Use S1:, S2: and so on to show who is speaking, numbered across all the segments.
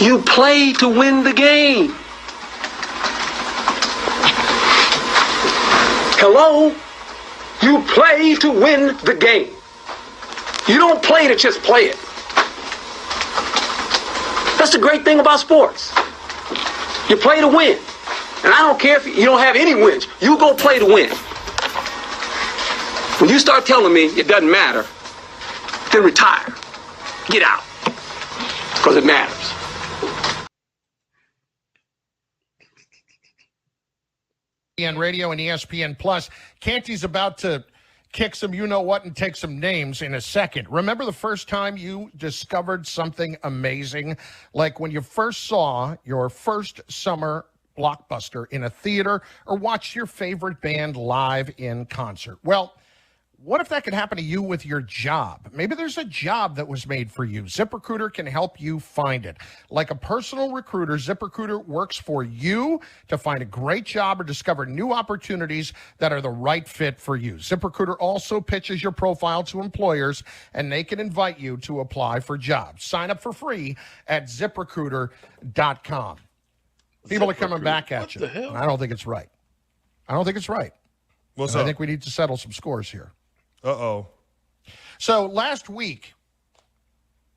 S1: You play to win the game. Hello? You play to win the game. You don't play to just play it. That's the great thing about sports. You play to win. And I don't care if you don't have any wins. You go play to win. When you start telling me it doesn't matter, then retire. Get out. Because it matters.
S2: ESPN Radio and ESPN Plus. Canty's about to kick some you-know-what and take some names in a second. Remember the first time you discovered something amazing? Like when you first saw your first summer blockbuster in a theater or watched your favorite band live in concert. Well, what if that could happen to you with your job? Maybe there's a job that was made for you. ZipRecruiter can help you find it. Like a personal recruiter, ZipRecruiter works for you to find a great job or discover new opportunities that are the right fit for you. ZipRecruiter also pitches your profile to employers, and they can invite you to apply for jobs. Sign up for free at ZipRecruiter.com. People are coming back at you. I don't think it's right. I don't think it's right.
S3: What's up?
S2: I think we need to settle some scores here.
S3: Uh-oh.
S2: So last week,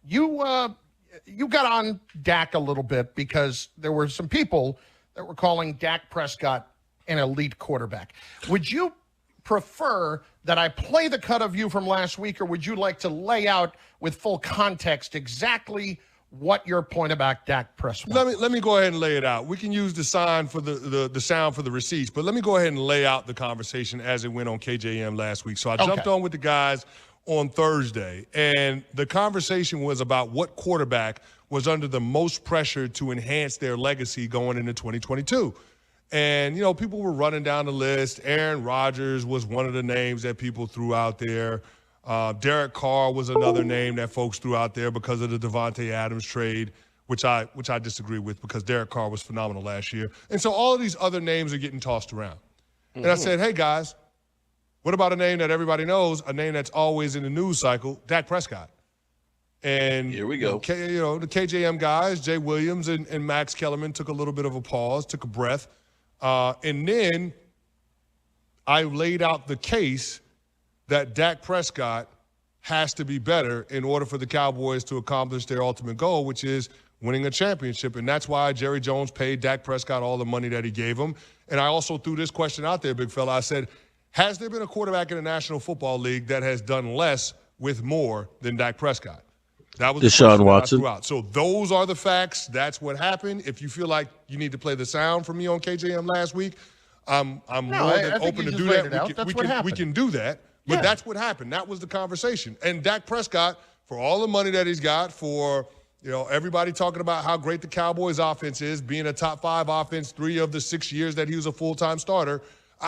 S2: you got on Dak a little bit because there were some people that were calling Dak Prescott an elite quarterback. Would you prefer that I play the cut of you from last week, or would you like to lay out with full context exactly what your point about Dak Prescott?
S3: Let me go ahead and lay it out. We can use the sign for the sound for the receipts, but let me go ahead and lay out the conversation as it went on KJM last week. So I jumped on with the guys on Thursday, and the conversation was about what quarterback was under the most pressure to enhance their legacy going into 2022. And, you know, people were running down the list. Aaron Rodgers was one of the names that people threw out there. Derek Carr was another name that folks threw out there because of the Devontae Adams trade, which I disagree with because Derek Carr was phenomenal last year. And so all of these other names are getting tossed around. And I said, hey, guys, what about a name that everybody knows, a name that's always in the news cycle, Dak Prescott? And
S4: here we go.
S3: The KJM guys, Jay Williams and Max Kellerman took a little bit of a pause, took a breath. And then I laid out the case that Dak Prescott has to be better in order for the Cowboys to accomplish their ultimate goal, which is winning a championship. And that's why Jerry Jones paid Dak Prescott all the money that he gave him. And I also threw this question out there, big fella. I said, has there been a quarterback in the National Football League that has done less with more than Dak Prescott? That was
S4: Deshaun Watson.
S3: So those are the facts. That's what happened. If you feel like you need to play the sound from me on KJM last week, I'm more than open to do that. We can do that. But that's what happened. That was the conversation. And Dak Prescott, for all the money that he's got, for everybody talking about how great the Cowboys offense is, being a top 5 offense 3 of the 6 years that he was a full-time starter,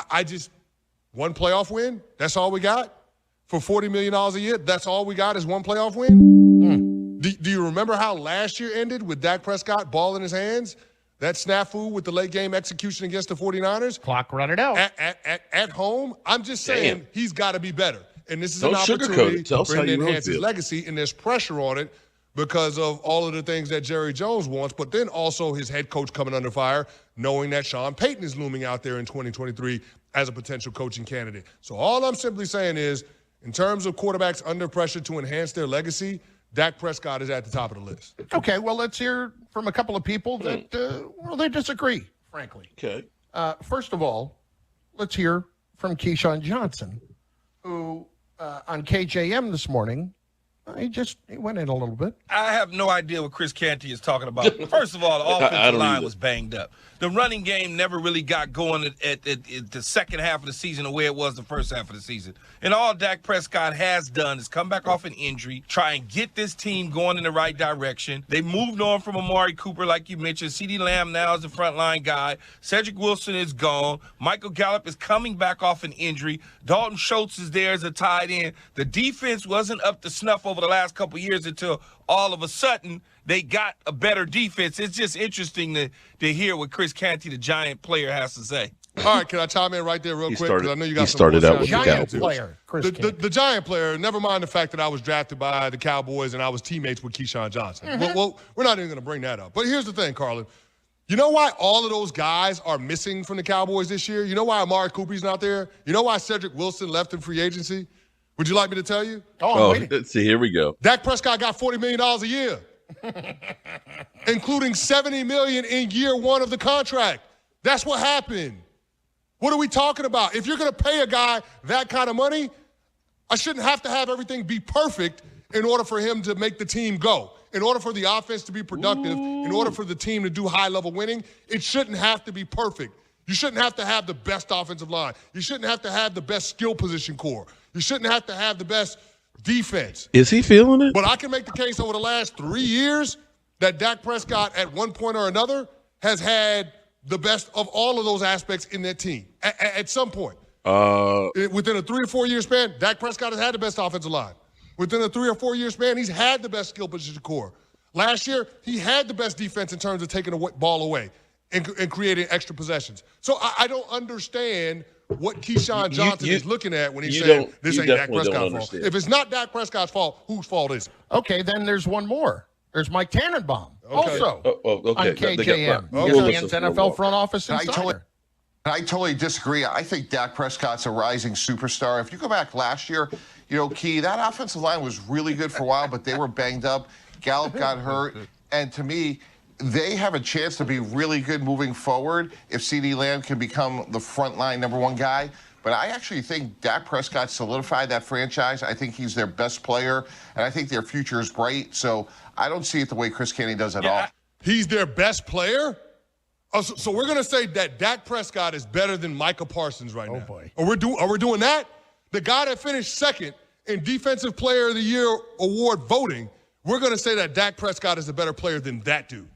S3: I just one playoff win, that's all we got? For $40 million a year, that's all we got is one playoff win? Do you remember how last year ended with Dak Prescott ball in his hands? That snafu with the late-game execution against the 49ers.
S2: Clock run it out.
S3: At home, I'm just saying he's got to be better. And this is an opportunity for him to enhance his legacy, and there's pressure on it because of all of the things that Jerry Jones wants, but then also his head coach coming under fire, knowing that Sean Payton is looming out there in 2023 as a potential coaching candidate. So all I'm simply saying is, in terms of quarterbacks under pressure to enhance their legacy, Dak Prescott is at the top of the list.
S2: Okay, well, let's hear from a couple of people that, they disagree, frankly.
S4: Okay.
S2: First of all, let's hear from Keyshawn Johnson, who on KJM this morning, he went in a little bit.
S5: I have no idea what Chris Canty is talking about. First of all, the offensive line was banged up. The running game never really got going at the second half of the season the way it was the first half of the season. And all Dak Prescott has done is come back off an injury, try and get this team going in the right direction. They moved on from Amari Cooper, like you mentioned. CeeDee Lamb now is the frontline guy. Cedric Wilson is gone. Michael Gallup is coming back off an injury. Dalton Schultz is there as a tight end. The defense wasn't up to snuff over the last couple of years until all of a sudden they got a better defense. It's just interesting to hear what Chris Canty, the Giant player, has to say.
S3: All right, can I chime in right there real quick? Because I know you got some
S4: started out with the
S2: giant
S4: Cowboys.
S2: player, Chris Canty.
S3: The giant player, never mind the fact that I was drafted by the Cowboys and I was teammates with Keyshawn Johnson.
S2: Mm-hmm.
S3: Well, we're not even going to bring that up. But here's the thing, Carlin. You know why all of those guys are missing from the Cowboys this year? You know why Amari Cooper's not there? You know why Cedric Wilson left in free agency? Would you like me to tell you?
S2: Oh, I'm waiting.
S4: See, here we go.
S3: Dak Prescott got $40 million a year, including $70 million in year one of the contract. That's what happened. What are we talking about? If you're going to pay a guy that kind of money, I shouldn't have to have everything be perfect in order for him to make the team go. In order for the offense to be productive, in order for the team to do high-level winning, it shouldn't have to be perfect. You shouldn't have to have the best offensive line. You shouldn't have to have the best skill position core. You shouldn't have to have the best defense.
S4: Is he feeling it?
S3: But I can make the case over the last 3 years that Dak Prescott, at one point or another, has had the best of all of those aspects in that team at some point. Within a 3 or 4 year span, Dak Prescott has had the best offensive line. Within a 3 or 4 year span, he's had the best skill position core. Last year, he had the best defense in terms of taking the ball away and creating extra possessions. So I don't understand what Keyshawn Johnson is looking at when he's saying this ain't Dak Prescott's fault. If it's not Dak Prescott's fault, whose fault is it?
S2: Okay, then there's one more. There's Mike Tannenbaum, also
S4: okay.
S2: on KJM.
S4: Okay.
S2: ESPN's NFL front office insider.
S6: I totally disagree. I think Dak Prescott's a rising superstar. If you go back last year, Key, that offensive line was really good for a while, but they were banged up. Gallup got hurt. And to me, they have a chance to be really good moving forward if CeeDee Lamb can become the frontline #1 guy. But I actually think Dak Prescott solidified that franchise. I think he's their best player, and I think their future is bright. So I don't see it the way Chris Canty does at all.
S3: He's their best player? Oh, so we're going to say that Dak Prescott is better than Micah Parsons right now.
S2: Oh, boy.
S3: Are we doing that? The guy that finished second in Defensive Player of the Year award voting, we're going to say that Dak Prescott is a better player than that dude.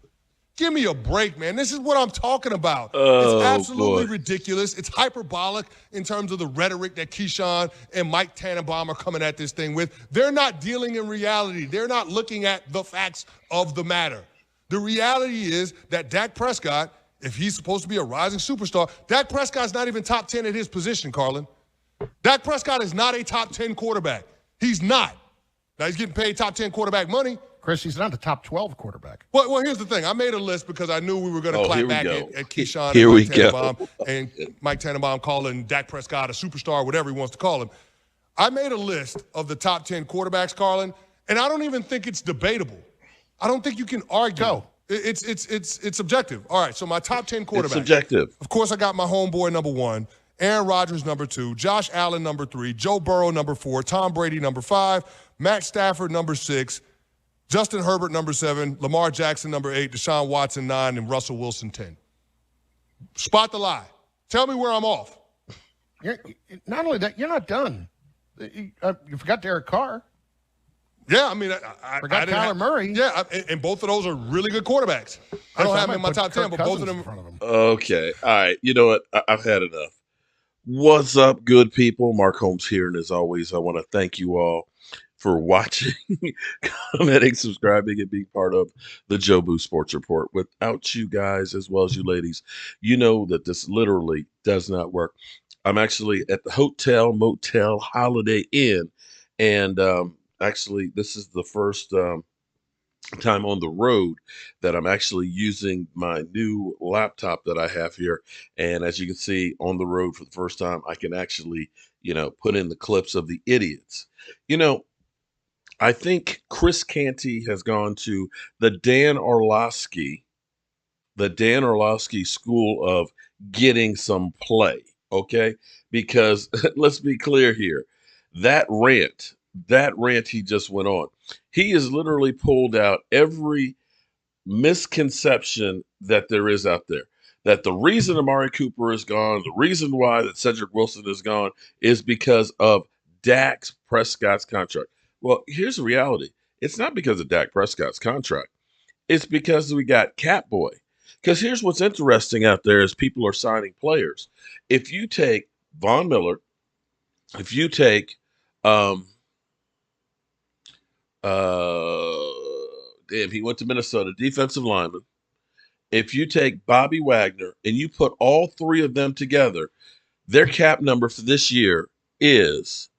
S3: Give me a break, man. This is what I'm talking about. It's absolutely ridiculous. It's hyperbolic in terms of the rhetoric that Keyshawn and Mike Tannenbaum are coming at this thing with. They're not dealing in reality. They're not looking at the facts of the matter. The reality is that Dak Prescott, if he's supposed to be a rising superstar, Dak Prescott's not even top 10 at his position, Carlin. Dak Prescott is not a top 10 quarterback. He's not. Now, he's getting paid top 10 quarterback money.
S2: Chris, he's not a top 12 quarterback.
S3: Well, here's the thing. I made a list because I knew we were going to clap back at Keyshawn
S4: and
S3: Mike Tannenbaum, and Mike Tannenbaum calling Dak Prescott a superstar, whatever he wants to call him. I made a list of the top 10 quarterbacks, Carlin, and I don't even think it's debatable. I don't think you can argue.
S2: Go.
S3: It's subjective. All right, so my top 10 quarterbacks.
S4: It's subjective.
S3: Of course, I got my homeboy #1, Aaron Rodgers #2, Josh Allen #3, Joe Burrow #4, Tom Brady #5, Matt Stafford #6, Justin Herbert #7, Lamar Jackson #8, Deshaun Watson 9, and Russell Wilson 10. Spot the lie. Tell me where I'm off.
S2: Not only that, you're not done. You forgot Derek Carr.
S3: Yeah, I mean, I
S2: forgot Kyler Murray.
S3: Yeah, and both of those are really good quarterbacks. I don't have them in my top 10, but both of them.
S4: Okay. All right. You know what? I've had enough. What's up, good people? Mark Holmes here. And as always, I want to thank you all for watching, commenting, subscribing, and being part of the Jobu Sports Report. Without you guys, as well as you ladies, you know that this literally does not work. I'm actually at the Hotel Motel Holiday Inn, and actually, this is the first time on the road that I'm actually using my new laptop that I have here. And as you can see on the road for the first time, I can actually, put in the clips of the idiots. I think Chris Canty has gone to the Dan Orlovsky school of getting some play. Okay. Because let's be clear here. That rant he just went on. He has literally pulled out every misconception that there is out there. That the reason Amari Cooper is gone, the reason why that Cedric Wilson is gone is because of Dak Prescott's contract. Well, here's the reality. It's not because of Dak Prescott's contract. It's because we got Catboy. Because here's what's interesting out there is people are signing players. If you take Von Miller, if you take he went to Minnesota, defensive lineman. If you take Bobby Wagner and you put all three of them together, their cap number for this year is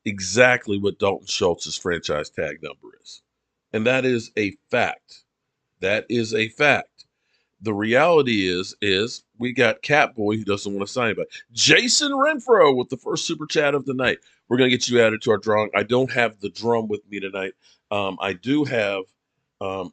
S4: exactly what Dalton Schultz's franchise tag number is. And that is a fact. That is a fact. The reality is we got Catboy who doesn't want to sign anybody. Jason Renfro with the first super chat of the night. We're going to get you added to our drawing. I don't have the drum with me tonight. I do have,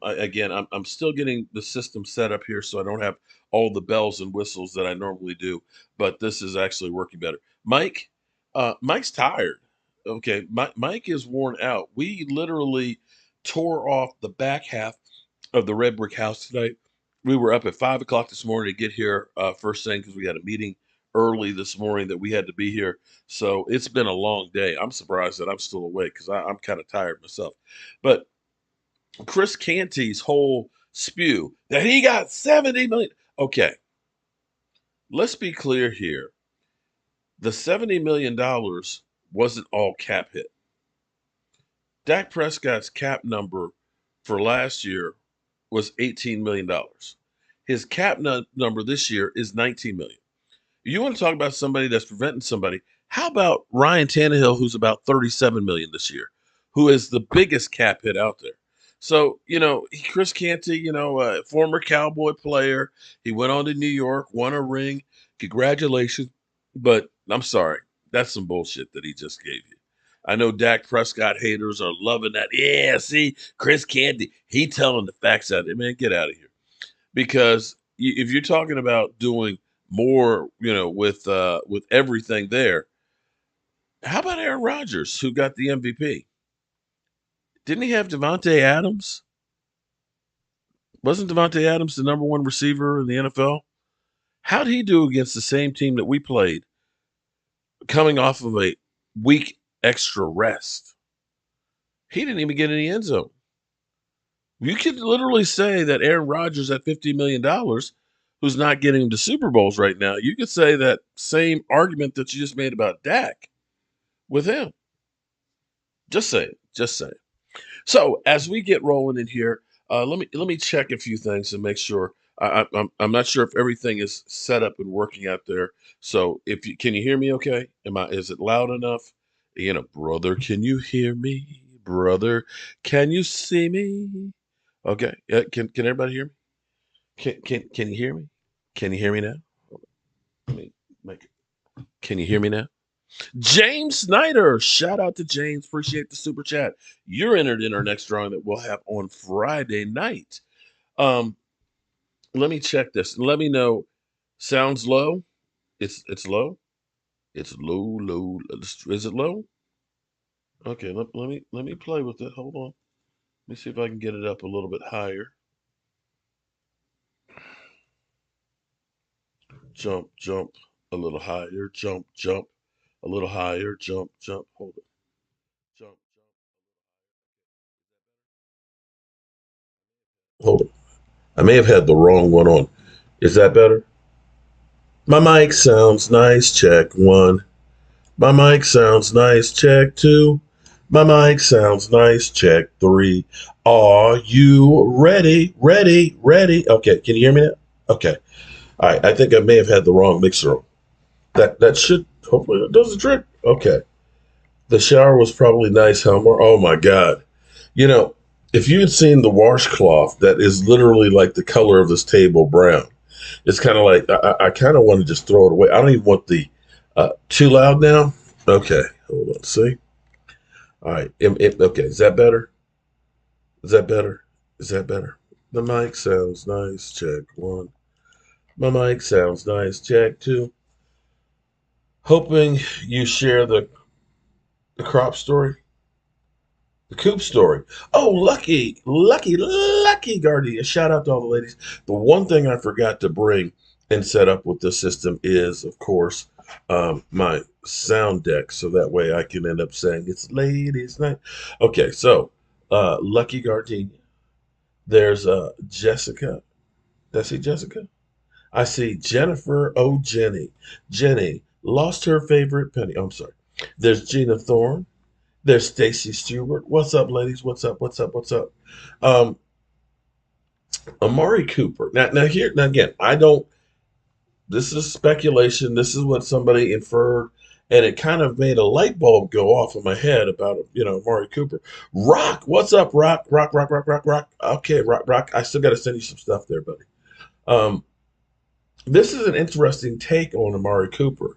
S4: again, I'm still getting the system set up here, so I don't have all the bells and whistles that I normally do, but this is actually working better. Mike's tired. Okay, Mike is worn out. We literally tore off the back half of the red brick house tonight. We were up at 5 o'clock this morning to get here first thing because we had a meeting early this morning that we had to be here. So it's been a long day. I'm surprised that I'm still awake because I'm kind of tired myself. But Chris Canty's whole spew that he got 70 million. Okay, let's be clear here. The $70 million wasn't all cap hit. Dak Prescott's cap number for last year was $18 million. His cap number this year is $19 million. You want to talk about somebody that's preventing somebody? How about Ryan Tannehill, who's about $37 million this year, who is the biggest cap hit out there? So, Chris Canty, a former Cowboy player, he went on to New York, won a ring. Congratulations. But I'm sorry, that's some bullshit that he just gave you. I know Dak Prescott haters are loving that. Yeah, see, Chris Canty, he telling the facts out there. Man, get out of here. Because if you're talking about doing more, with everything there, how about Aaron Rodgers, who got the MVP? Didn't he have Devontae Adams? Wasn't Devontae Adams the number one receiver in the NFL? How'd he do against the same team that we played coming off of a week extra rest? He didn't even get in the end zone. You could literally say that Aaron Rodgers at $50 million, who's not getting to Super Bowls right now, you could say that same argument that you just made about Dak with him. Just saying. So as we get rolling in here, let me check a few things and make sure. I'm not sure if everything is set up and working out there. So can you hear me? Okay, is it loud enough? Brother, can you hear me? Brother, can you see me? Okay, can everybody hear me? Can you hear me? Can you hear me now? Let me make it. Can you hear me now? James Snyder, shout out to James. Appreciate the super chat. You're entered in our next drawing that we'll have on Friday night. Let me check this. Let me know. Sounds low. It's low. It's low. Is it low? Okay. Let me play with it. Hold on. Let me see if I can get it up a little bit higher. Jump, a little higher. Jump, a little higher. Jump. Hold it. Jump. Hold it. I may have had the wrong one on. Is that better? My mic sounds nice. Check one. My mic sounds nice. Check two. My mic sounds nice. Check three. Are you ready? Ready? Okay. Can you hear me now? Okay. All right. I think I may have had the wrong mixer on. That should, hopefully that does the trick. Okay. The shower was probably nice, Helmer. Oh my God. If you had seen the washcloth that is literally like the color of this table brown, it's kind of like, I kind of want to just throw it away. I don't even want the, too loud now. Okay. Hold on. See? All right. Okay. Is that better? Is that better? The mic sounds nice. Check one. My mic sounds nice. Check two. Hoping you share the crop story. The Coop story. Oh, lucky Guardian. Shout out to all the ladies. The one thing I forgot to bring and set up with this system is, of course, my sound deck. So that way I can end up saying it's ladies' night. Okay, so lucky Gardenia. There's Jessica. Did I see Jessica? I see Jennifer. Oh, Jenny. Jenny lost her favorite penny. Oh, I'm sorry. There's Gina Thorne. There's Stacy Stewart. What's up, ladies? What's up? Amari Cooper. Now again, I don't. This is speculation. This is what somebody inferred, and it kind of made a light bulb go off in my head about Amari Cooper. Rock, what's up, Rock? Rock, Rock, Rock, Rock, Rock. Okay, Rock, Rock. I still got to send you some stuff there, buddy. This is an interesting take on Amari Cooper,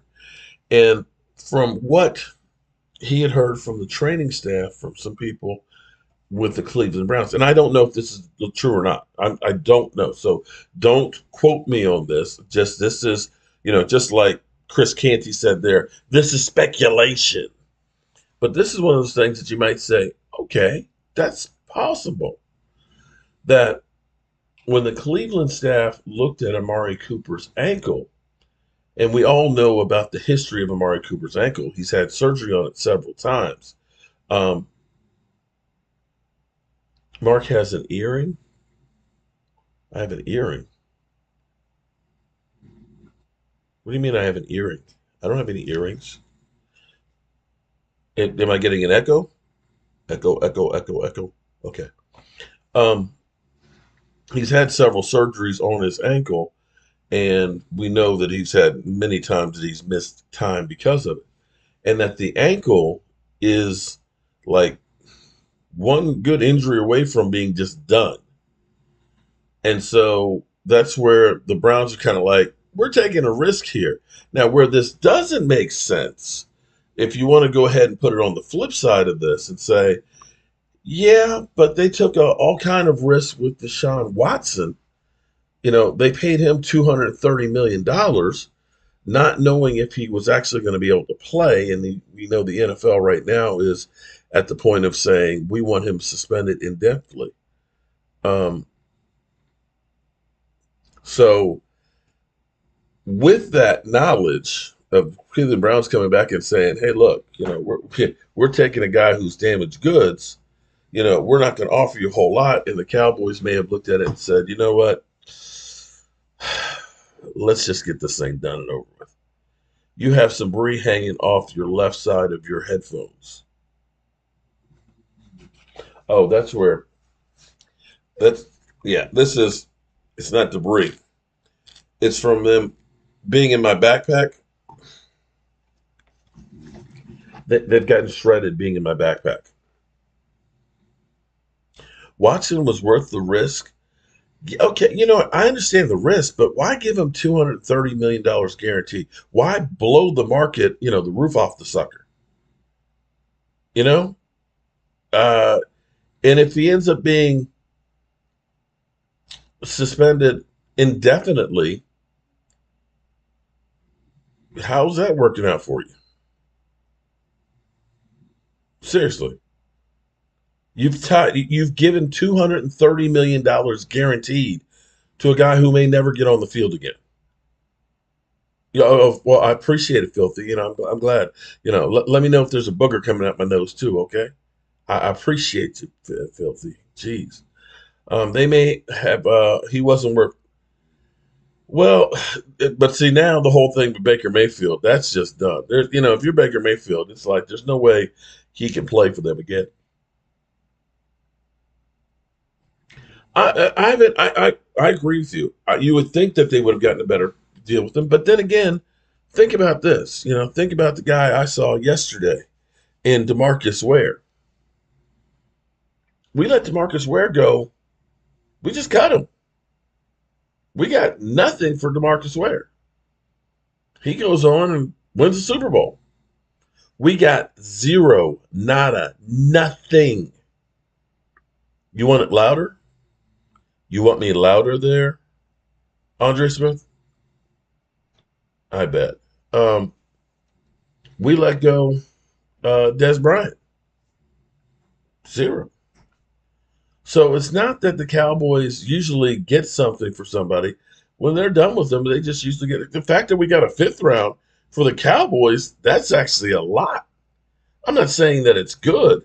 S4: and from what he had heard from the training staff, from some people with the Cleveland Browns. And I don't know if this is true or not. I don't know. So don't quote me on this. Just this is, just like Chris Canty said there, this is speculation. But this is one of those things that you might say, okay, that's possible. That when the Cleveland staff looked at Amari Cooper's ankle, and we all know about the history of Amari Cooper's ankle, he's had surgery on it several times. Mark has an earring. I have an earring. What do you mean I have an earring? I don't have any earrings. Am I getting an echo? Echo, echo, echo, echo. Okay. He's had several surgeries on his ankle, and we know that he's had many times that he's missed time because of it. And that the ankle is like one good injury away from being just done. And so that's where the Browns are kind of like, we're taking a risk here. Now, where this doesn't make sense, if you want to go ahead and put it on the flip side of this and say, yeah, but they took all kind of risk with Deshaun Watson. They paid him $230 million, not knowing if he was actually going to be able to play. And we know the NFL right now is at the point of saying we want him suspended indefinitely. So with that knowledge of Cleveland Browns coming back and saying, hey, look, we're taking a guy who's damaged goods, we're not going to offer you a whole lot. And the Cowboys may have looked at it and said, you know what? Let's just get this thing done and over with. You have some brie hanging off your left side of your headphones. Oh, it's not debris. It's from them being in my backpack. They've gotten shredded being in my backpack. Watson was worth the risk. Okay, I understand the risk, but why give him $230 million guarantee? Why blow the market, the roof off the sucker? And if he ends up being suspended indefinitely, how's that working out for you? Seriously. You've given $230 million guaranteed to a guy who may never get on the field again. Well, I appreciate it, Filthy. I'm glad. Let me know if there's a booger coming out my nose too, okay? I appreciate you, Filthy. Jeez. They may have, he wasn't worth. Well, but see, now the whole thing with Baker Mayfield, that's just done. There's, if you're Baker Mayfield, it's like there's no way he can play for them again. I agree with you. You would think that they would have gotten a better deal with him, but then again, think about this. Think about the guy I saw yesterday in DeMarcus Ware. We let DeMarcus Ware go. We just cut him. We got nothing for DeMarcus Ware. He goes on and wins the Super Bowl. We got zero, nada, nothing. You want it louder? You want me louder there, Andre Smith? I bet. We let go Des Bryant. Zero. So it's not that the Cowboys usually get something for somebody. When they're done with them, they just usually get it. The fact that we got a fifth round for the Cowboys, that's actually a lot. I'm not saying that it's good.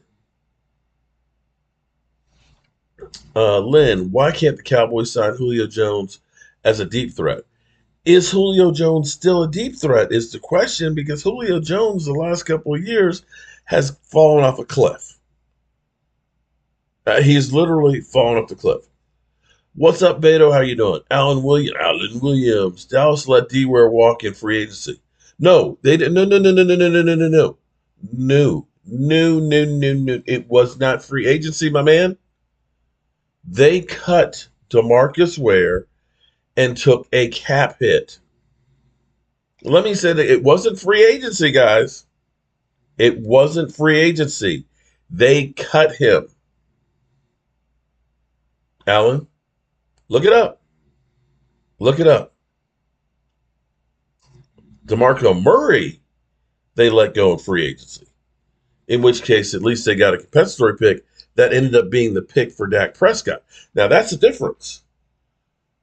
S4: Lynn, why can't the Cowboys sign Julio Jones as a deep threat? Is Julio Jones still a deep threat is the question, because Julio Jones the last couple of years has fallen off a cliff. He's literally fallen off the cliff. What's up, Beto? How you doing? Alan Williams. Dallas let D-Ware walk in free agency. No, they didn't. No, no, no, no, no, no, no, no, no, no. No, no, no, no, no. It was not free agency, my man. They cut DeMarcus Ware and took a cap hit. Let me say that it wasn't free agency, guys. It wasn't free agency. They cut him. Alan, look it up. Look it up. DeMarco Murray, they let go in free agency. In which case, at least they got a compensatory pick that ended up being the pick for Dak Prescott. Now, that's the difference.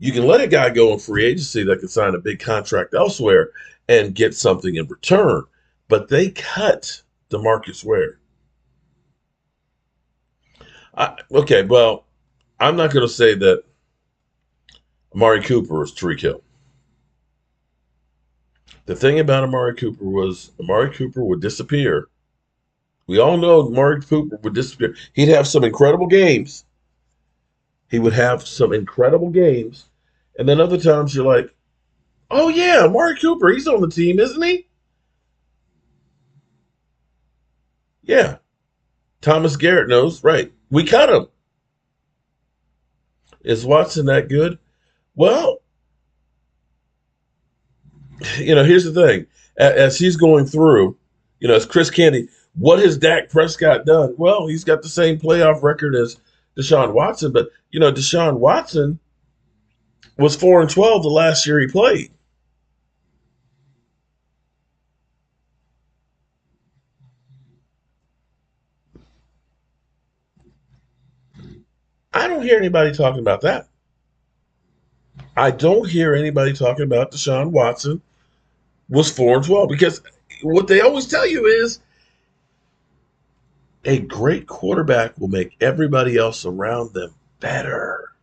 S4: You can let a guy go in free agency that can sign a big contract elsewhere and get something in return. But they cut DeMarcus Ware. Okay, well, I'm not going to say that Amari Cooper is Tariq Hill. The thing about Amari Cooper was Amari Cooper would disappear. We all know Amari Cooper would disappear. He'd have some incredible games. He would have some incredible games. And then other times you're like, oh, yeah, Amari Cooper, he's on the team, isn't he? Yeah. Thomas Garrett knows, right. We cut him. Is Watson that good? Well, here's the thing. As he's going through, as Chris Canty, what has Dak Prescott done? Well, he's got the same playoff record as Deshaun Watson, but, Deshaun Watson was 4-12 the last year he played. I don't hear anybody talking about that. I don't hear anybody talking about Deshaun Watson was 4-12 because what they always tell you is a great quarterback will make everybody else around them better.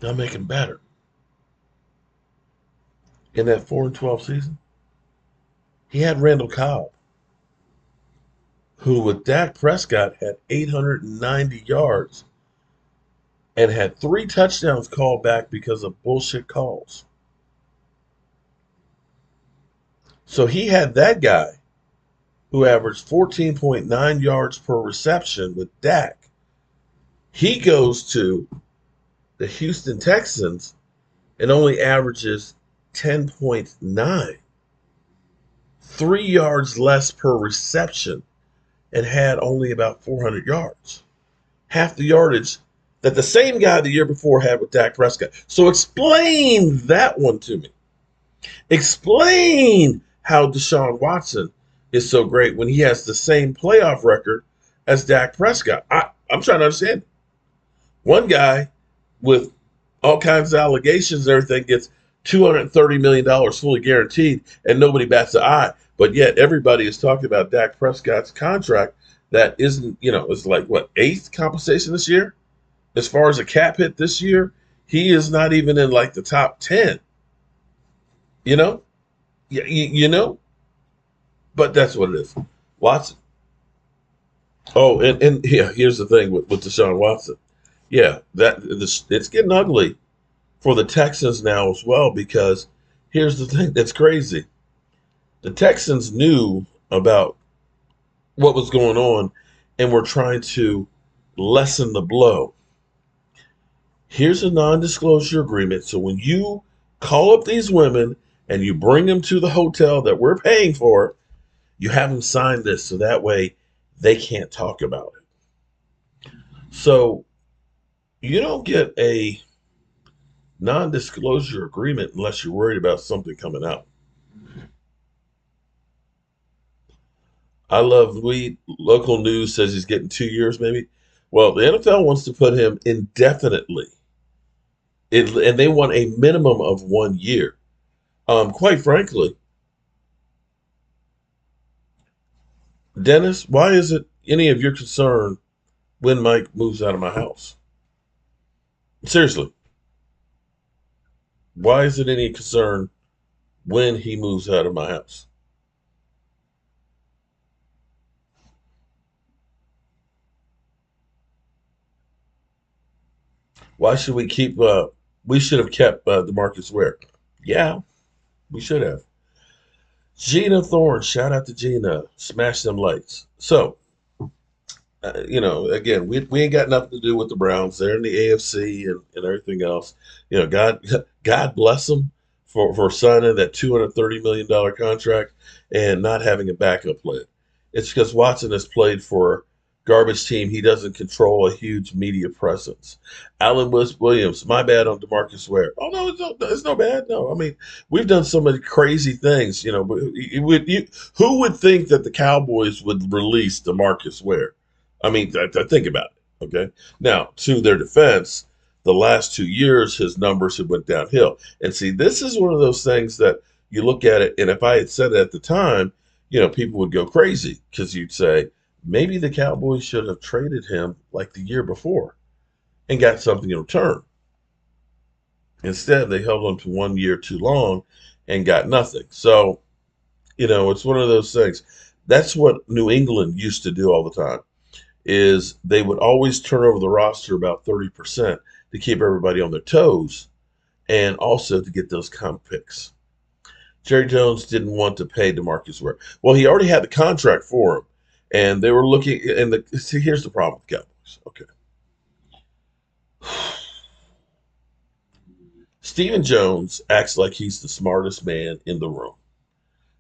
S4: They'll make them better. In that 4-12 season, he had Randall Cobb, who with Dak Prescott had 890 yards and had 3 touchdowns called back because of bullshit calls. So he had that guy who averaged 14.9 yards per reception with Dak. He goes to the Houston Texans and only averages 10.9. 3 yards less per reception and had only about 400 yards. Half the yardage that the same guy the year before had with Dak Prescott. So explain that one to me. Explain how Deshaun Watson is so great when he has the same playoff record as Dak Prescott. I'm trying to understand. One guy with all kinds of allegations and everything gets $230 million fully guaranteed, and nobody bats an eye. But yet everybody is talking about Dak Prescott's contract that isn't, it's like, what, 8th compensation this year? As far as a cap hit this year, he is not even in, like, the top 10. You know? But that's what it is. Watson. Oh, and yeah, here's the thing with Deshaun Watson. Yeah, it's getting ugly for the Texans now as well, because here's the thing that's crazy. The Texans knew about what was going on and were trying to lessen the blow. Here's a non-disclosure agreement. So when you call up these women and you bring them to the hotel that we're paying for, you have them sign this so that way they can't talk about it. So you don't get a non-disclosure agreement unless you're worried about something coming out. I love local news says he's getting 2 years maybe. Well, the NFL wants to put him indefinitely. And they want a minimum of 1 year. Quite frankly, Dennis, why is it any of your concern when Mike moves out of my house? Seriously. Why is it any concern when he moves out of my house? Why should we keep? We should have kept DeMarcus Ware. Yeah, we should have. Gina Thorne, shout out to Gina. Smash them lights. So, again, we ain't got nothing to do with the Browns. They're in the AFC and everything else. God bless them for signing that $230 million contract and not having a backup plan. It's because Watson has played for garbage team. He doesn't control a huge media presence. Alan Williams, my bad on DeMarcus Ware. Oh no, it's no bad. No, I mean we've done so many crazy things. Who would think that the Cowboys would release DeMarcus Ware? I mean, think about it. Okay, now to their defense, the last 2 years his numbers have went downhill. And see, this is one of those things that you look at it, and if I had said it at the time, people would go crazy because you'd say maybe the Cowboys should have traded him like the year before and got something in return. Instead, they held on to 1 year too long and got nothing. So, it's one of those things. That's what New England used to do all the time, is they would always turn over the roster about 30% to keep everybody on their toes and also to get those comp picks. Jerry Jones didn't want to pay DeMarcus Ware. Well, he already had the contract for him, and they were looking. And see, here's the problem with Cowboys. Okay, Stephen Jones acts like he's the smartest man in the room.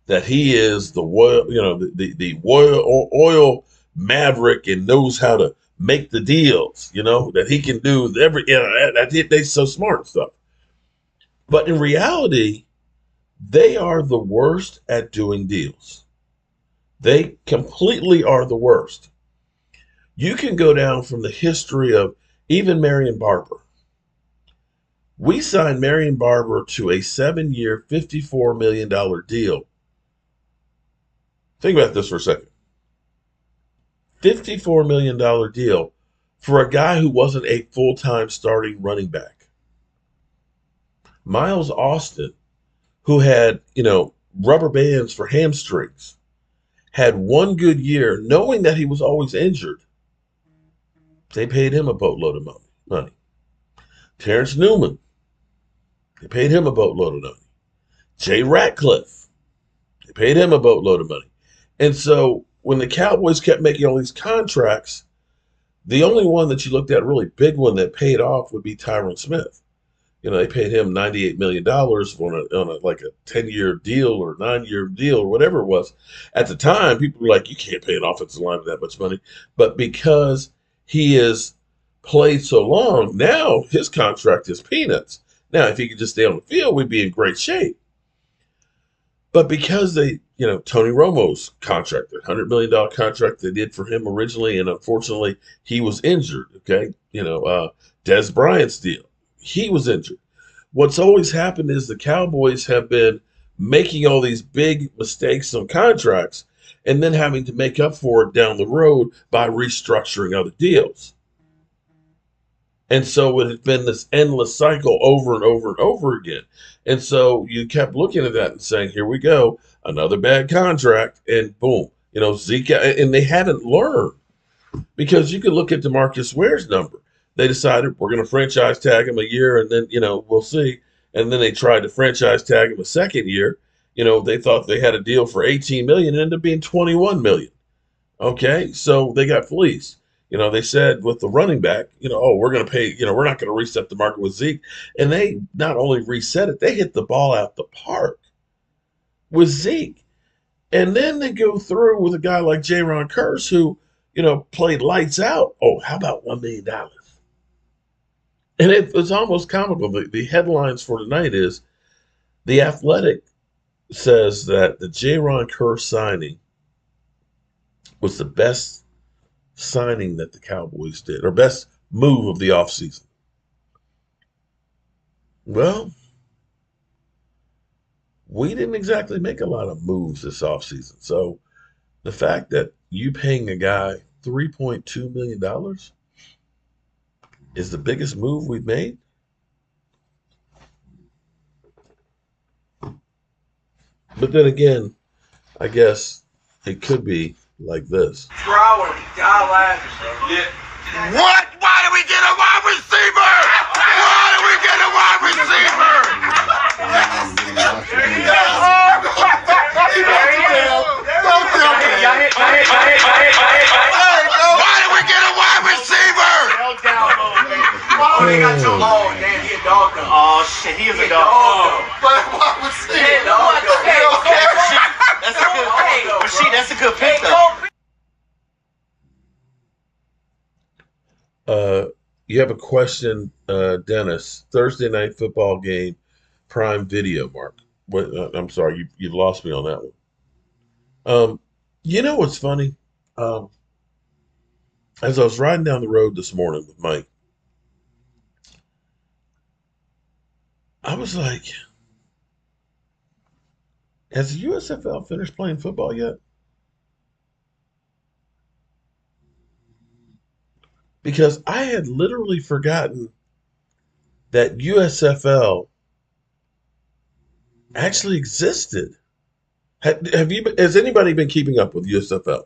S4: That he is the oil maverick and knows how to make the deals. That he can do they're so smart and stuff. But in reality, they are the worst at doing deals. They completely are the worst. You can go down from the history of even Marion Barber. We signed Marion Barber to a 7-year, $54 million deal. Think about this for a second. $54 million deal for a guy who wasn't a full-time starting running back. Miles Austin, who had, rubber bands for hamstrings, had one good year knowing that he was always injured. They paid him a boatload of money. Terrence Newman, they paid him a boatload of money. Jay Ratcliffe, they paid him a boatload of money. And so when the Cowboys kept making all these contracts, the only one that you looked at, a really big one that paid off, would be Tyron Smith. They paid him $98 million on a 10-year deal or 9-year deal or whatever it was. At the time, people were like, you can't pay an offensive lineman that much money. But because he has played so long, now his contract is peanuts. Now, if he could just stay on the field, we'd be in great shape. But because Tony Romo's contract, the $100 million contract they did for him originally, and unfortunately he was injured, okay? Des Bryant's deal, he was injured. What's always happened is the Cowboys have been making all these big mistakes on contracts and then having to make up for it down the road by restructuring other deals. And so it had been this endless cycle over and over and over again. And so you kept looking at that and saying, here we go, another bad contract, and boom, Zeke, and they haven't learned. Because you could look at DeMarcus Ware's number. They decided we're going to franchise tag him a year, and then, we'll see. And then they tried to franchise tag him a second year. They thought they had a deal for $18 million, it ended up being $21 million. Okay, so they got fleeced. They said with the running back, we're going to pay, we're not going to reset the market with Zeke. And they not only reset it, they hit the ball out the park with Zeke. And then they go through with a guy like Jayron Kearse who, played lights out. Oh, how about $1 million? And it's almost comical. The headlines for tonight is The Athletic says that the Jayron Kearse signing was the best signing that the Cowboys did, or best move of the offseason. Well, we didn't exactly make a lot of moves this offseason. So the fact that you paying a guy $3.2 million is the biggest move we've made. But then again, I guess it could be like this.
S1: Yeah.
S7: What? Why did we get a wide receiver?
S6: Why would they got Jobu?
S1: Oh, damn, he a dog though.
S7: Oh shit, he is a dog.
S6: But why would see it?
S7: That's a good pick. But she, that's a good pick though.
S4: You have a question, Dennis. Thursday night football game, Prime Video, Mark. I'm sorry, you lost me on that one. You know what's funny? As I was riding down the road this morning with Mike, I was like, has the USFL finished playing football yet? Because I had literally forgotten that USFL actually existed. Has anybody been keeping up with USFL?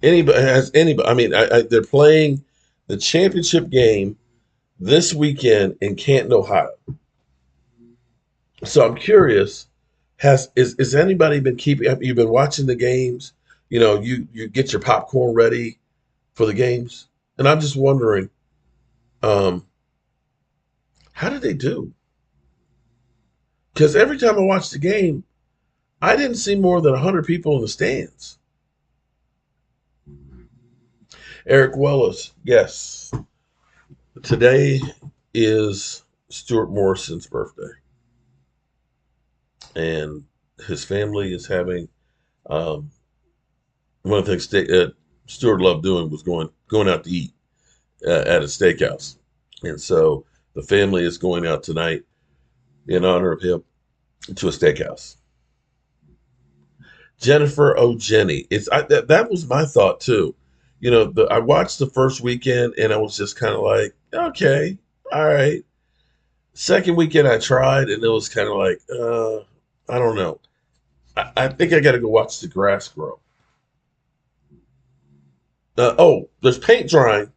S4: Anybody? I mean, they're playing the championship game this weekend in Canton, Ohio. So I'm curious, has anybody been keeping? Have you been watching the games? You know, you get your popcorn ready for the games, and I'm just wondering, how did they do? Because every time I watched the game, I didn't see more than 100 people in the stands. Eric Wellis, yes. Today is Stuart Morrison's birthday. And his family is having, one of the things Stuart loved doing was going out to eat at a steakhouse. And so the family is going out tonight in honor of him to a steakhouse. Jennifer O'Jenny. That was my thought too. You know, I watched the first weekend and I was just kind of like, okay, all right. Second weekend I tried and it was kind of like, I don't know. I think I got to go watch the grass grow. There's paint drying.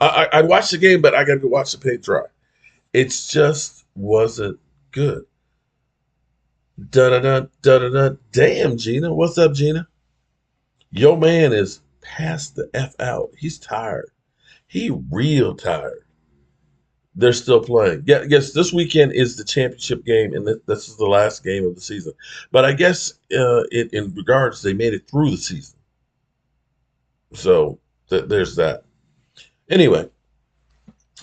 S4: I watched the game, but I got to go watch the paint dry. It just wasn't good. Da-da-da. Damn, Gina. What's up, Gina? Your man is passed the F out. He's tired. He real tired. They're still playing. Yeah, I guess this weekend is the championship game, and this is the last game of the season. But I guess in regards, they made it through the season. So there's that. Anyway,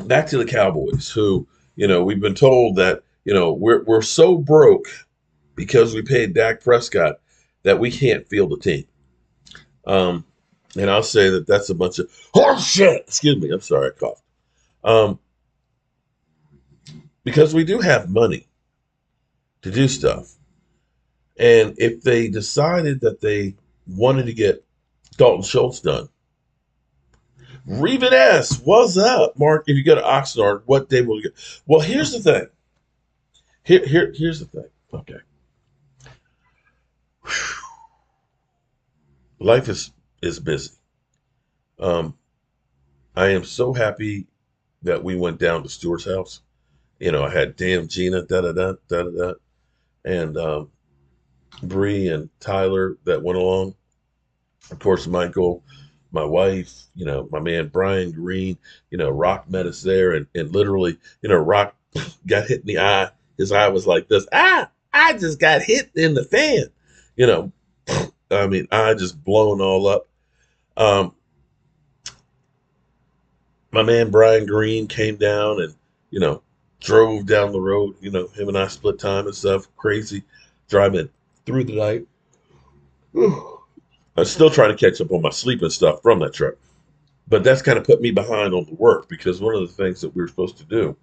S4: back to the Cowboys, who, you know, we've been told that, you know, we're so broke because we paid Dak Prescott that we can't field a team. And I'll say that that's a bunch of horse shit. Excuse me. I'm sorry, I coughed. Because we do have money to do stuff. And if they decided that they wanted to get Dalton Schultz done, Reven S, what's up, Mark? If you go to Oxnard, what day will you get? Well, here's the thing. Here's the thing. Okay. Life is busy. I am so happy that we went down to Stuart's house. You know, I had damn Gina, and Bree and Tyler that went along. Of course, Michael, my wife, you know, my man Brian Green, you know, Rock met us there, and literally, you know, Rock got hit in the eye. His eye was like this. I just got hit in the fan. You know, I mean, eye just blown all up. My man Brian Green came down and, you know, drove down the road. You know, him and I split time and stuff. Crazy driving through the night. Whew. I'm still trying to catch up on my sleep and stuff from that trip. But that's kind of put me behind on the work because one of the things that we were supposed to do,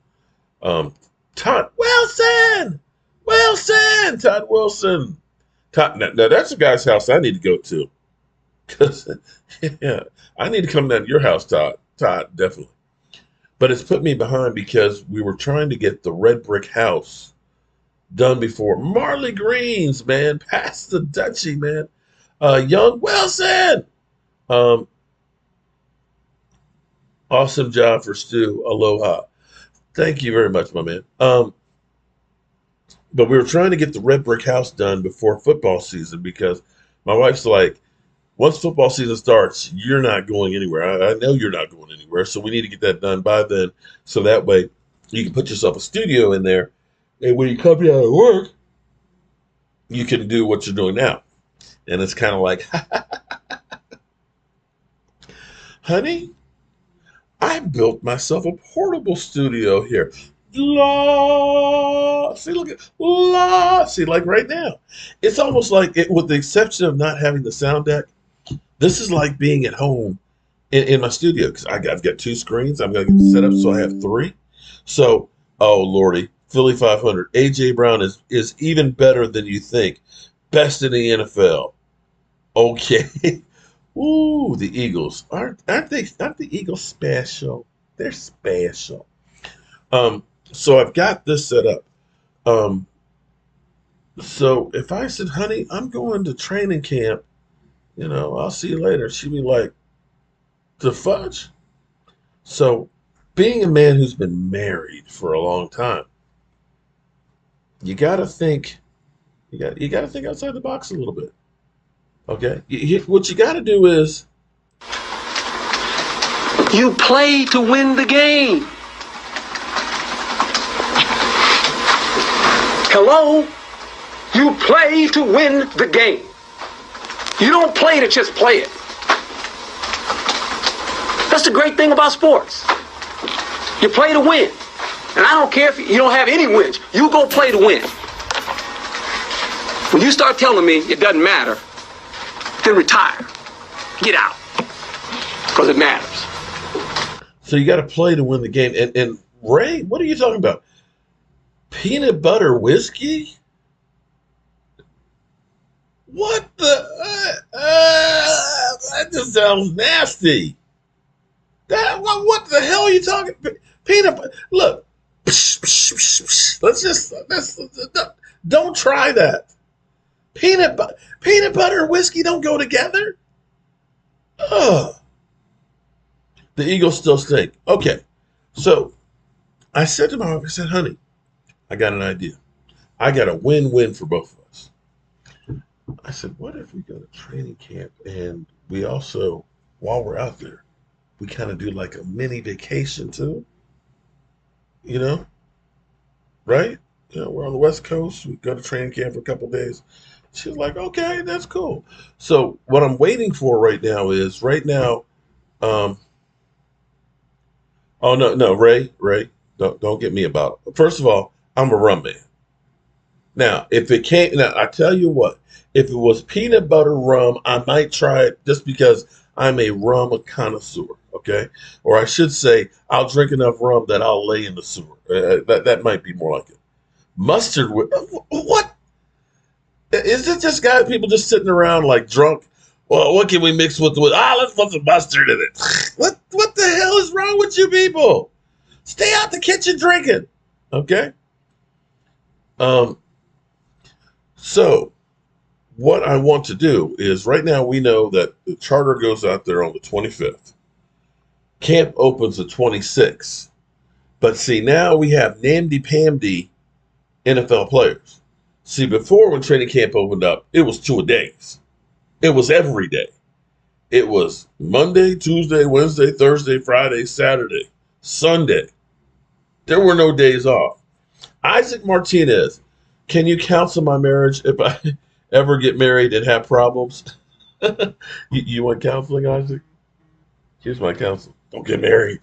S4: Todd Wilson, Todd Wilson. Now that's a guy's house I need to go to. Because, yeah, I need to come down to your house, Todd. Todd, definitely. But it's put me behind because we were trying to get the red brick house done before Marley Greens, man. Pass the Dutchie, man. Young Wilson. Awesome job for Stu. Aloha. Thank you very much, my man. But we were trying to get the red brick house done before football season because my wife's like, once football season starts, you're not going anywhere. I know you're not going anywhere. So we need to get that done by then. So that way you can put yourself a studio in there. And when you come out of work, you can do what you're doing now. And it's kind of like, honey, I built myself a portable studio here. La, see, look at la. See, like right now, it's almost like it, with the exception of not having the sound deck. This is like being at home in my studio because I've got 2 screens. I'm gonna get it set up so I have 3. So, oh lordy, Philly 500. AJ Brown is even better than you think. Best in the NFL. Okay. Ooh, the Eagles aren't the Eagles special? They're special. So I've got this set up. So if I said, honey, I'm going to training camp, I'll see you later, she'd be like, the fudge? So being a man who's been married for a long time, you gotta think outside the box a little bit. Okay? What you gotta do is
S1: You play to win the game. Hello? You play to win the game. You don't play to just play it. That's the great thing about sports. You play to win. And I don't care if you don't have any wins. You go play to win. When you start telling me it doesn't matter, then retire. Get out. Because it matters.
S4: So you got to play to win the game. And Ray, what are you talking about? Peanut butter whiskey? What the? That just sounds nasty. What the hell are you talking? Peanut butter. Look. Don't try that. Peanut butter and whiskey don't go together. Ugh. The Eagles still stink. Okay. So I said to my wife, I said, honey, I got an idea. I got a win-win for both of us. I said, what if we go to training camp and we also, while we're out there, we kind of do like a mini vacation too? Right? We're on the West Coast. We go to training camp for a couple of days. She was like, okay, that's cool. So what I'm waiting for right now is oh no, Ray, don't get me about it. First of all, I'm a rum man. Now, I tell you what, if it was peanut butter rum, I might try it just because I'm a rum connoisseur, okay? Or I should say, I'll drink enough rum that I'll lay in the sewer. That might be more like it. Mustard, what? Is it just people just sitting around like drunk? Well, what can we mix with? Let's put some mustard in it. What the hell is wrong with you people? Stay out the kitchen drinking, okay? So what I want to do is right now we know that the charter goes out there on the 25th. Camp opens the 26th. But see, now we have namdy-pamdy NFL players. See, before when training camp opened up, it was 2-a-days. It was every day. It was Monday, Tuesday, Wednesday, Thursday, Friday, Saturday, Sunday. There were no days off. Isaac Martinez, can you counsel my marriage if I ever get married and have problems? You want counseling, Isaac? Here's my counsel. Don't get married.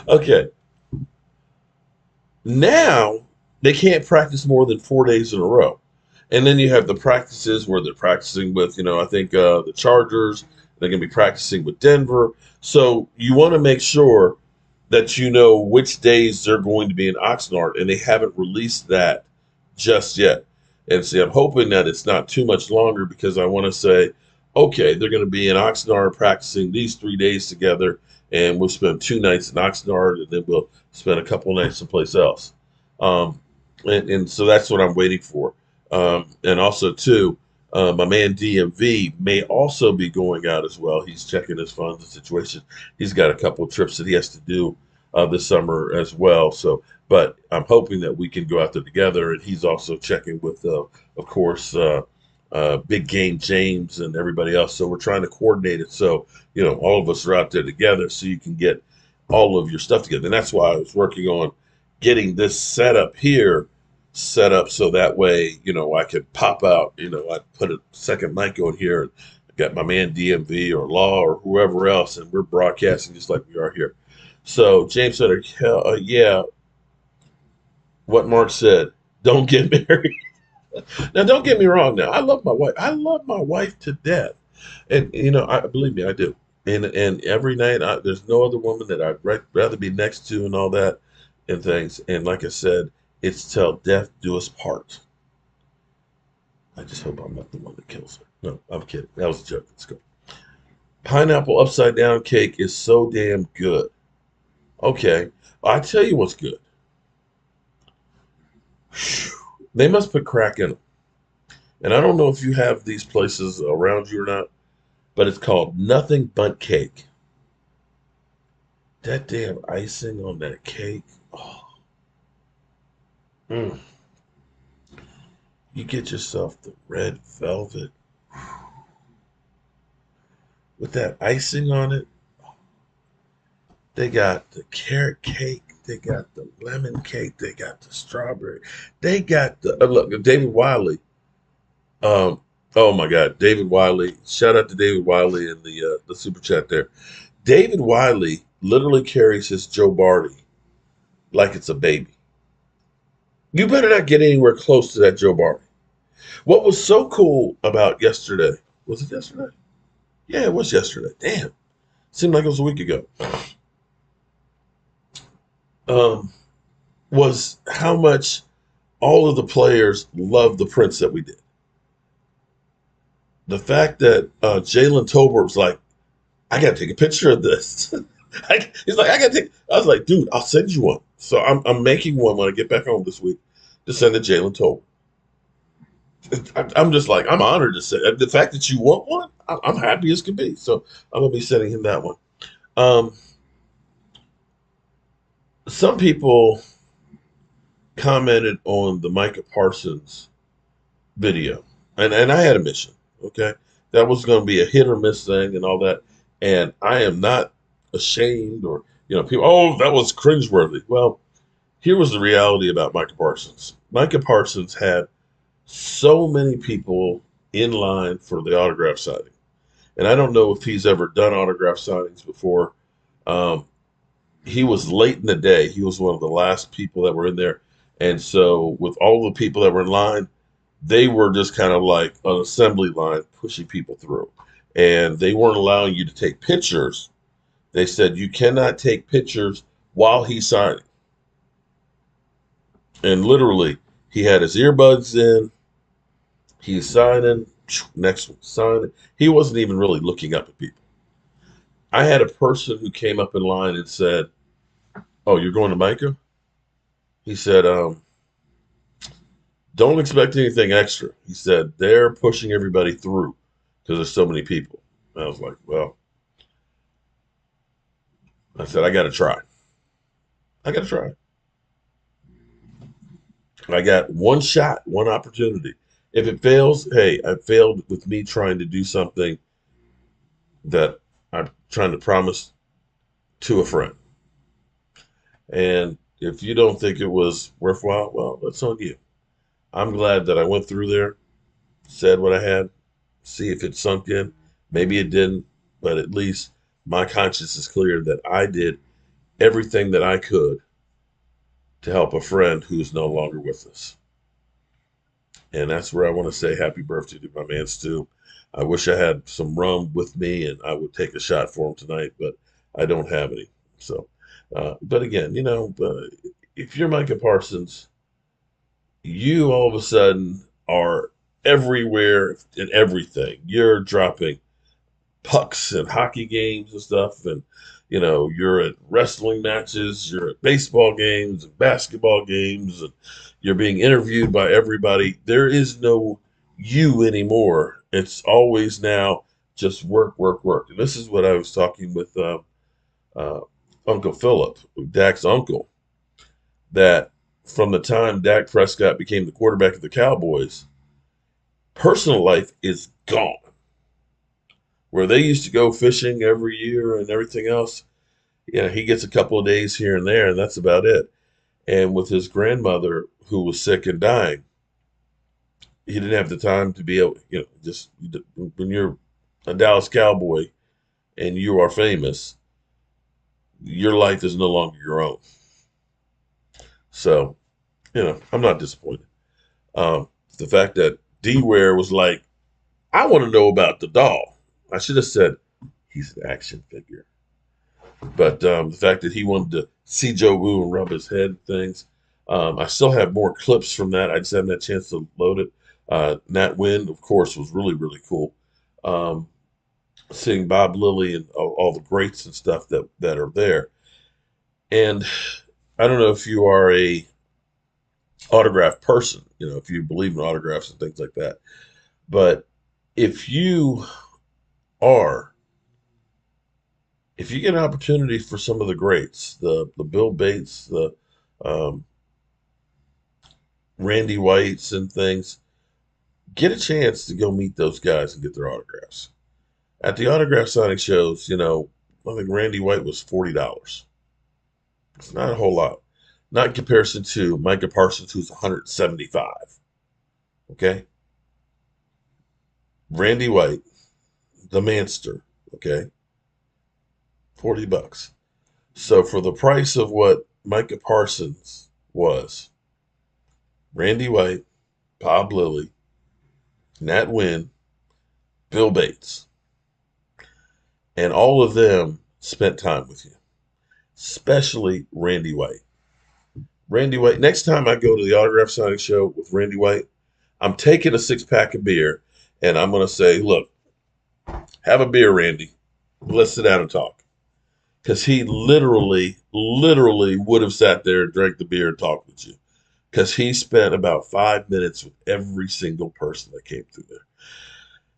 S4: Okay. Now, they can't practice more than 4 days in a row. And then you have the practices where they're practicing with, I think the Chargers. They're going to be practicing with Denver. So you want to make sure that you know which days they're going to be in Oxnard, and they haven't released that just yet. And see, I'm hoping that it's not too much longer because I want to say, okay, they're going to be in Oxnard practicing these 3 days together, and we'll spend 2 nights in Oxnard, and then we'll spend a couple nights someplace else. And so that's what I'm waiting for. And also, too, my man DMV may also be going out as well. He's checking his funds and situation. He's got a couple of trips that he has to do this summer as well. So, but I'm hoping that we can go out there together. And he's also checking with, of course, Big Game James and everybody else. So we're trying to coordinate it so, all of us are out there together so you can get all of your stuff together. And that's why I was working on getting this setup here set up so that way, I could pop out, I put a second mic on here and got my man DMV or Law or whoever else, and we're broadcasting just like we are here. So James said, yeah, what Mark said, don't get married. Now, don't get me wrong. Now, I love my wife. I love my wife to death, and I believe me, I do. And every night, there's no other woman that I'd rather be next to, and all that, and things. And like I said, it's till death do us part. I just hope I'm not the one that kills her. No, I'm kidding. That was a joke. Let's go. Pineapple upside down cake is so damn good. Okay, I tell you what's good. They must put crack in them. And I don't know if you have these places around you or not, but it's called Nothing But Cake. That damn icing on that cake. Oh. You get yourself the red velvet with that icing on it. They got the carrot cake. They got the lemon cake. They got the strawberry. They got the look, David Wiley. Oh my God, David Wiley! Shout out to David Wiley in the super chat there. David Wiley literally carries his Joe Barty like it's a baby. You better not get anywhere close to that Joe Barty. What was so cool about yesterday? Was it yesterday? Yeah, it was yesterday. Damn, seemed like it was a week ago. Was how much all of the players loved the prints that we did. The fact that Jalen Tolbert was like, I got to take a picture of this. He's like, I got to take. I was like, dude, I'll send you one. So I'm making one when I get back home this week to send to Jalen Tolbert. I'm just like, I'm honored to say the fact that you want one. I'm happy as can be. So I'm gonna be sending him that one. Some people commented on the Micah Parsons video, and I had a mission. Okay, that was going to be a hit or miss thing and all that. And I am not ashamed or, people, oh, that was cringeworthy. Well, here was the reality about Micah Parsons. Micah Parsons had so many people in line for the autograph signing. And I don't know if he's ever done autograph signings before. He was late in the day. He was one of the last people that were in there. And so with all the people that were in line, they were just kind of like an assembly line pushing people through. And they weren't allowing you to take pictures. They said you cannot take pictures while he's signing. And literally, he had his earbuds in. He's signing. Next one, signing. He wasn't even really looking up at people. I had a person who came up in line and said, oh, you're going to Micah? He said, don't expect anything extra. He said, they're pushing everybody through because there's so many people. And I was like, well, I said, I got to try. I got one shot, one opportunity. If it fails, hey, I failed with me trying to do something that I'm trying to promise to a friend. And if you don't think it was worthwhile, well, that's on you. I'm glad that I went through there, said what I had, see if it sunk in. Maybe it didn't, but at least my conscience is clear that I did everything that I could to help a friend who's no longer with us. And that's where I want to say happy birthday to my man Stu. I wish I had some rum with me and I would take a shot for him tonight, but I don't have any. So, but again, if you're Micah Parsons, you all of a sudden are everywhere and everything. You're dropping pucks and hockey games and stuff, and you're at wrestling matches, you're at baseball games and basketball games, and you're being interviewed by everybody. There is no you anymore. It's always now just work, work, work. And this is what I was talking with Uncle Philip, Dak's uncle, that from the time Dak Prescott became the quarterback of the Cowboys, Personal life is gone. Where they used to go fishing every year and everything else, he gets a couple of days here and there, and that's about it. And with his grandmother, who was sick and dying, he didn't have the time to be able, just when you're a Dallas Cowboy and you are famous, your life is no longer your own. So, I'm not disappointed. The fact that D-Ware was like, I want to know about the doll. I should have said, he's an action figure. But the fact that he wanted to see Jobu and rub his head and things. I still have more clips from that. I just haven't had a chance to load it. Nat Wynn, of course, was really, really cool. Seeing Bob Lilly and all the greats and stuff that are there. And I don't know if you are a autograph person, if you believe in autographs and things like that. But if you get an opportunity for some of the greats, the Bill Bates, the Randy Whites and things, get a chance to go meet those guys and get their autographs. At the autograph signing shows, I think Randy White was $40. It's not a whole lot. Not in comparison to Micah Parsons, who's $175. Okay? Randy White, the Manster, okay? $40. So for the price of what Micah Parsons was, Randy White, Bob Lilly, Nat Wynn, Bill Bates, and all of them spent time with you, especially Randy White. Randy White, next time I go to the autograph signing show with Randy White, I'm taking a 6-pack of beer, and I'm going to say, look, have a beer, Randy. Let's sit down and talk. Because he literally would have sat there and drank the beer and talked with you. Because he spent about 5 minutes with every single person that came through there.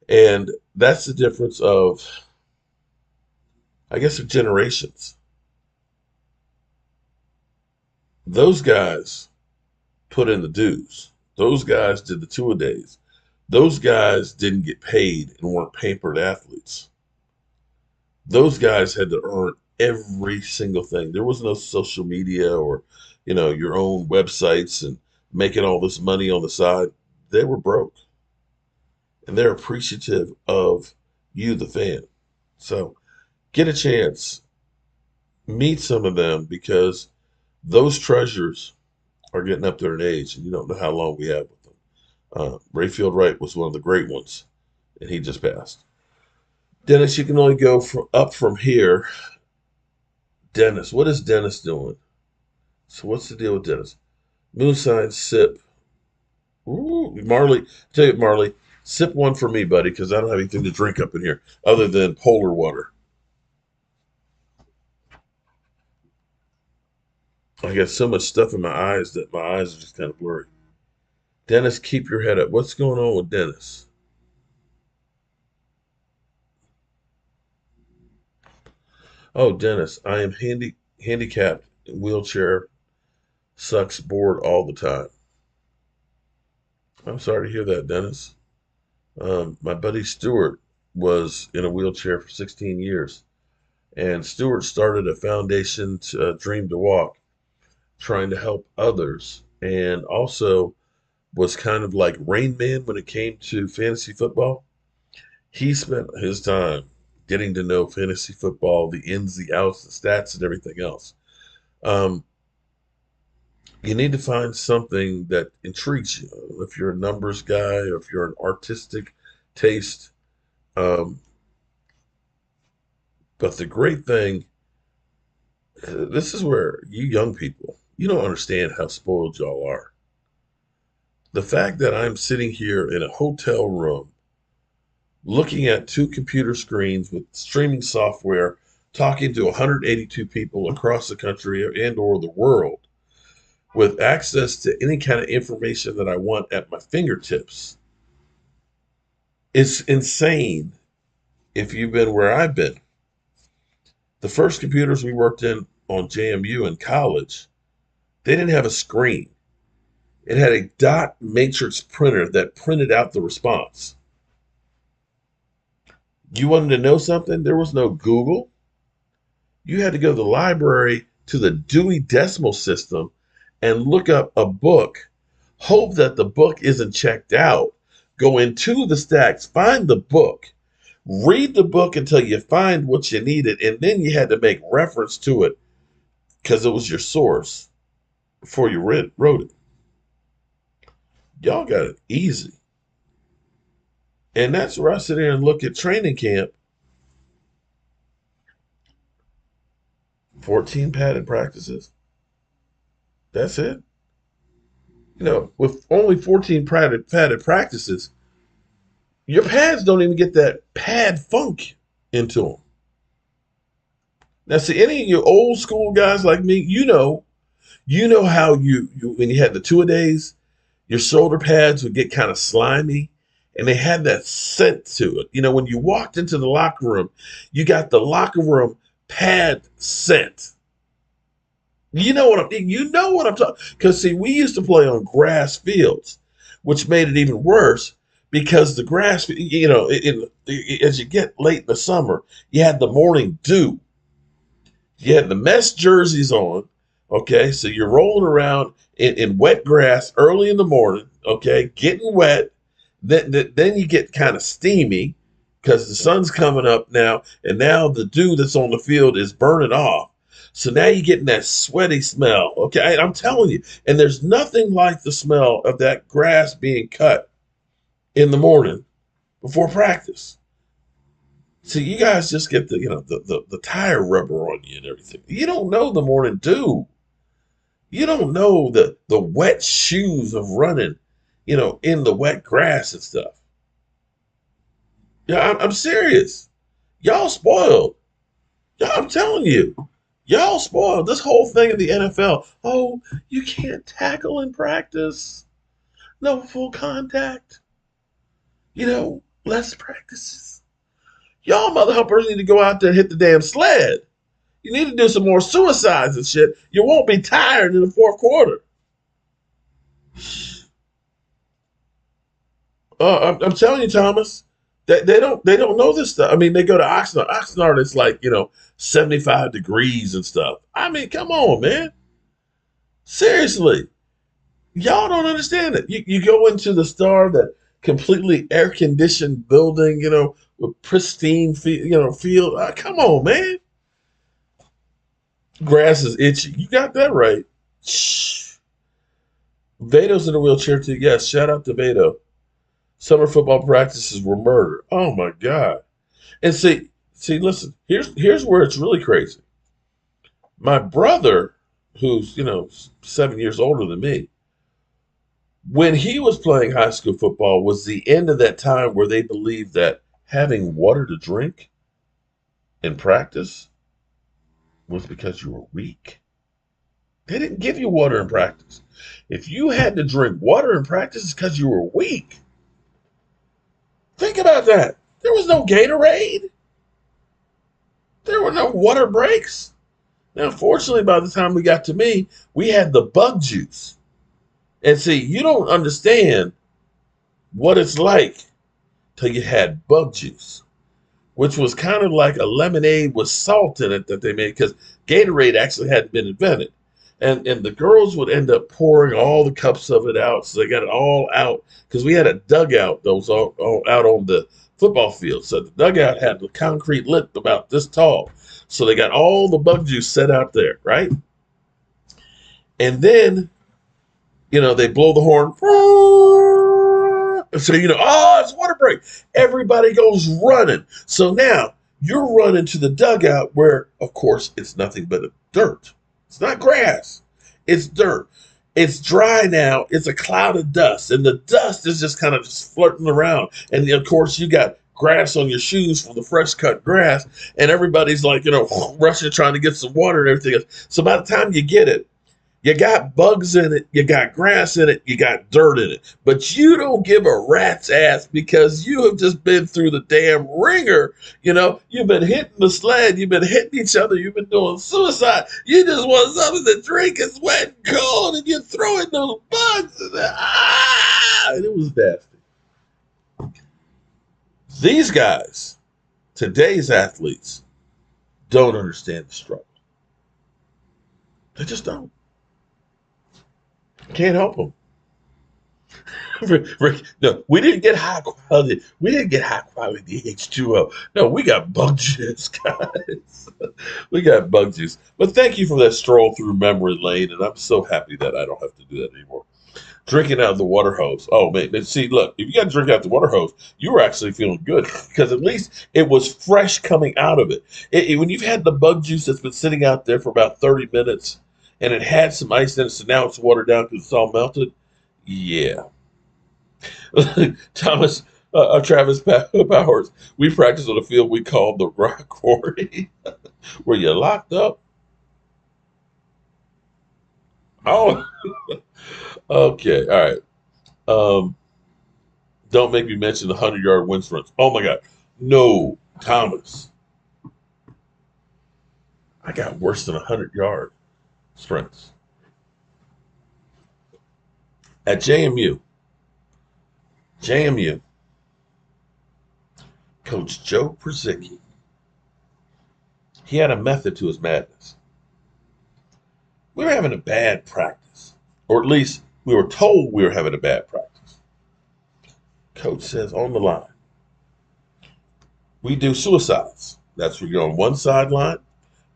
S4: And that's the difference of, I guess, of generations. Those guys put in the dues. Those guys did the two-a-days. Those guys didn't get paid and weren't pampered athletes. Those guys had to earn every single thing. There was no social media or, your own websites and making all this money on the side. They were broke. And they're appreciative of you, the fan. So get a chance. Meet some of them, because those treasures are getting up there in age, and you don't know how long we have with them. Rayfield Wright was one of the great ones, and he just passed. Dennis, you can only go up from here. Dennis, what is Dennis doing? So what's the deal with Dennis? Moonshine sip. Ooh, Marley, tell you, Marley, sip one for me, buddy, because I don't have anything to drink up in here other than polar water. I got so much stuff in my eyes that my eyes are just kind of blurry. Dennis, keep your head up. What's going on with Dennis? Oh, Dennis, I am handicapped, wheelchair, sucks, bored all the time. I'm sorry to hear that, Dennis. My buddy Stuart was in a wheelchair for 16 years. And Stuart started a foundation, Dream to Walk, trying to help others, and also was kind of like Rain Man when it came to fantasy football. He spent his time getting to know fantasy football, the ins, the outs, the stats, and everything else. You need to find something that intrigues you. If you're a numbers guy, or if you're an artistic taste. But the great thing, this is where you young people, you don't understand how spoiled y'all are. The fact that I'm sitting here in a hotel room looking at 2 computer screens with streaming software, talking to 182 people across the country and or the world with access to any kind of information that I want at my fingertips, is insane if you've been where I've been. The first computers we worked in on JMU in college, they didn't have a screen. It had a dot matrix printer that printed out the response. You wanted to know something? There was no Google. You had to go to the library to the Dewey Decimal System and look up a book, hope that the book isn't checked out, go into the stacks, find the book, read the book until you find what you needed, and then you had to make reference to it because it was your source before you wrote it. Y'all got it easy. And that's where I sit here and look at training camp. 14 padded practices. That's it. With only 14 padded practices, your pads don't even get that pad funk into them. Now, see, any of you old school guys like me, you know how you when you had the two-a-days, your shoulder pads would get kind of slimy, and they had that scent to it. When you walked into the locker room, you got the locker room pad scent. You know what I'm talking. Because see, we used to play on grass fields, which made it even worse because the grass, as you get late in the summer, you had the morning dew. You had the mesh jerseys on. Okay, so you're rolling around in wet grass early in the morning. Okay, getting wet. Then you get kind of steamy because the sun's coming up now, and now the dew that's on the field is burning off. So now you're getting that sweaty smell. Okay, I'm telling you. And there's nothing like the smell of that grass being cut in the morning before practice. So you guys just get the tire rubber on you and everything. You don't know the morning dew. You don't know the wet shoes of running, in the wet grass and stuff. Yeah, I'm serious. Y'all spoiled. I'm telling you. Y'all spoiled this whole thing in the NFL. Oh, you can't tackle in practice. No full contact. Less practices. Y'all mother humpers need to go out there and hit the damn sled. You need to do some more suicides and shit. You won't be tired in the fourth quarter. I'm telling you, Thomas, they don't know this stuff. I mean, they go to Oxnard. Oxnard is like 75 degrees and stuff. I mean, come on, man. Seriously, y'all don't understand it. You go into the Star, that completely air conditioned building, with pristine field. Come on, man. Grass is itchy. You got that right. Shh. Veto's in a wheelchair too. Yes, shout out to Veto. Summer football practices were murder. Oh my God. And see, listen, here's where it's really crazy. My brother, who's 7 years older than me, when he was playing high school football was the end of that time where they believed that having water to drink in practice was because you were weak. They didn't give you water in practice. If you had to drink water in practice, it's because you were weak. Think about that. There was no Gatorade. There were no water breaks. Now, fortunately, by the time we got to me, we had the bug juice. And see, you don't understand what it's like till you had bug juice, which was kind of like a lemonade with salt in it that they made, because Gatorade actually hadn't been invented. And the girls would end up pouring all the cups of it out, so they got it all out, because we had a dugout that was all out on the football field. So the dugout had the concrete lip about this tall. So they got all the bug juice set out there, right? And then, they blow the horn. So, it's water break. Everybody goes running. So now you're running to the dugout where, of course, it's nothing but dirt. It's not grass. It's dirt. It's dry now. It's a cloud of dust. And the dust is just kind of just flirting around. And, of course, you got grass on your shoes from the fresh cut grass. And everybody's like, rushing, trying to get some water and everything else. So by the time you get it, You got bugs in it, you got grass in it, you got dirt in it. But you don't give a rat's ass because you have just been through the damn ringer. You know, you've been hitting the sled, you've been hitting each other, you've been doing suicide. You just want something to drink. It's wet and cold, and you're throwing those bugs. And it was nasty. These guys, today's athletes, don't understand the struggle. They just don't. Can't help them. Rick, no, we didn't get high quality. We didn't get high quality H2O. No, we got bug juice, guys. We got bug juice. But thank you for that stroll through memory lane, and I'm so happy that I don't have to do that anymore. Drinking out of the water hose. Oh man, see, look, if you got to drink out the water hose, you were actually feeling good because at least it was fresh coming out of it. When you've had the bug juice that's been sitting out there for about 30 minutes and it had some ice in it, so now it's watered down because it's all melted. Yeah. Travis Powers, we practiced on a field we called the Rock Quarry. Were you locked up? Oh, okay, all right. Don't make me mention the 100-yard wind sprints. Oh my God, no, Thomas. I got worse than 100-yard sprints at JMU. Coach Joe Przicki. He had a method to his madness. We were having a bad practice, or at least we were told we were having a bad practice. Coach says on the line, we do suicides. That's where you're on one sideline,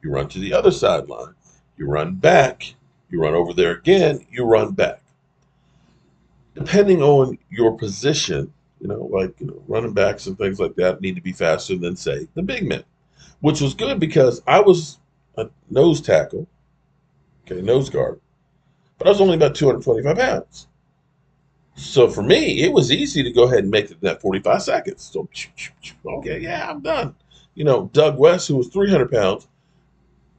S4: you run to the other sideline, you run back, you run over there again, you run back. Depending on your position, running backs and things like that need to be faster than, say, the big men, which was good because I was a nose tackle, nose guard, but I was only about 225 pounds. So for me, it was easy to go ahead and make it that 45 seconds. So, okay, yeah, I'm done. Doug West, who was 300 pounds,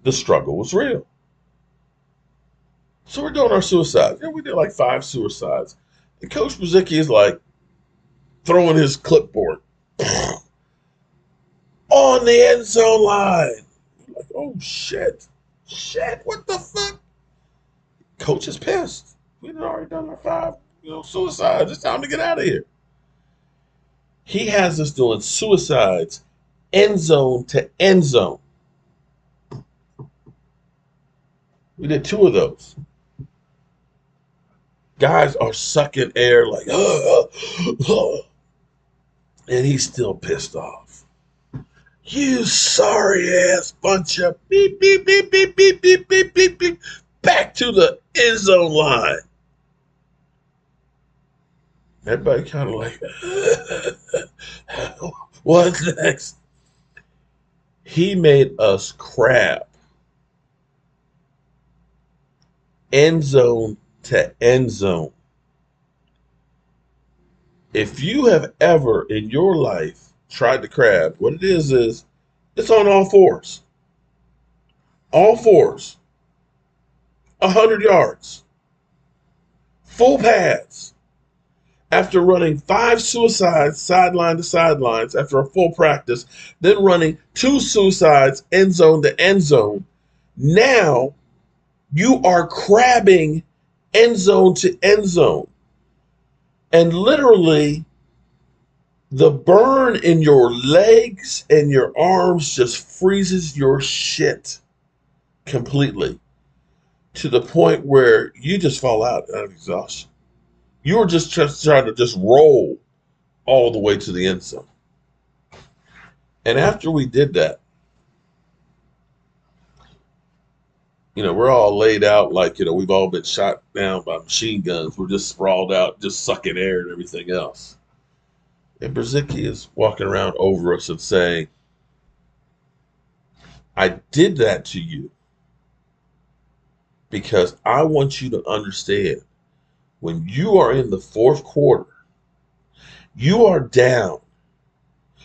S4: the struggle was real. So we're doing our suicides. We did like 5 suicides. And Coach Przicki is like throwing his clipboard on the end zone line. Like, oh, shit, what the fuck? Coach is pissed. We'd already done our 5, suicides. It's time to get out of here. He has us doing suicides end zone to end zone. We did 2 of those. Guys are sucking air like, and he's still pissed off. You sorry ass bunch of beep, beep, beep, beep, beep, beep, beep, beep, beep. Back to the end zone line. Everybody kind of like, what's next? He made us crab. End zone to end zone. If you have ever in your life tried to crab, what it is it's on all fours. All fours. 100 yards. Full pads. After running 5 suicides sideline to sidelines after a full practice, then running 2 suicides end zone to end zone, now you are crabbing end zone to end zone. And literally, the burn in your legs and your arms just freezes your shit completely to the point where you just fall out of exhaustion. You were just trying to just roll all the way to the end zone. And after we did that, we're all laid out like, we've all been shot down by machine guns. We're just sprawled out, just sucking air and everything else. And Przicki is walking around over us and saying, I did that to you because I want you to understand when you are in the 4th quarter, you are down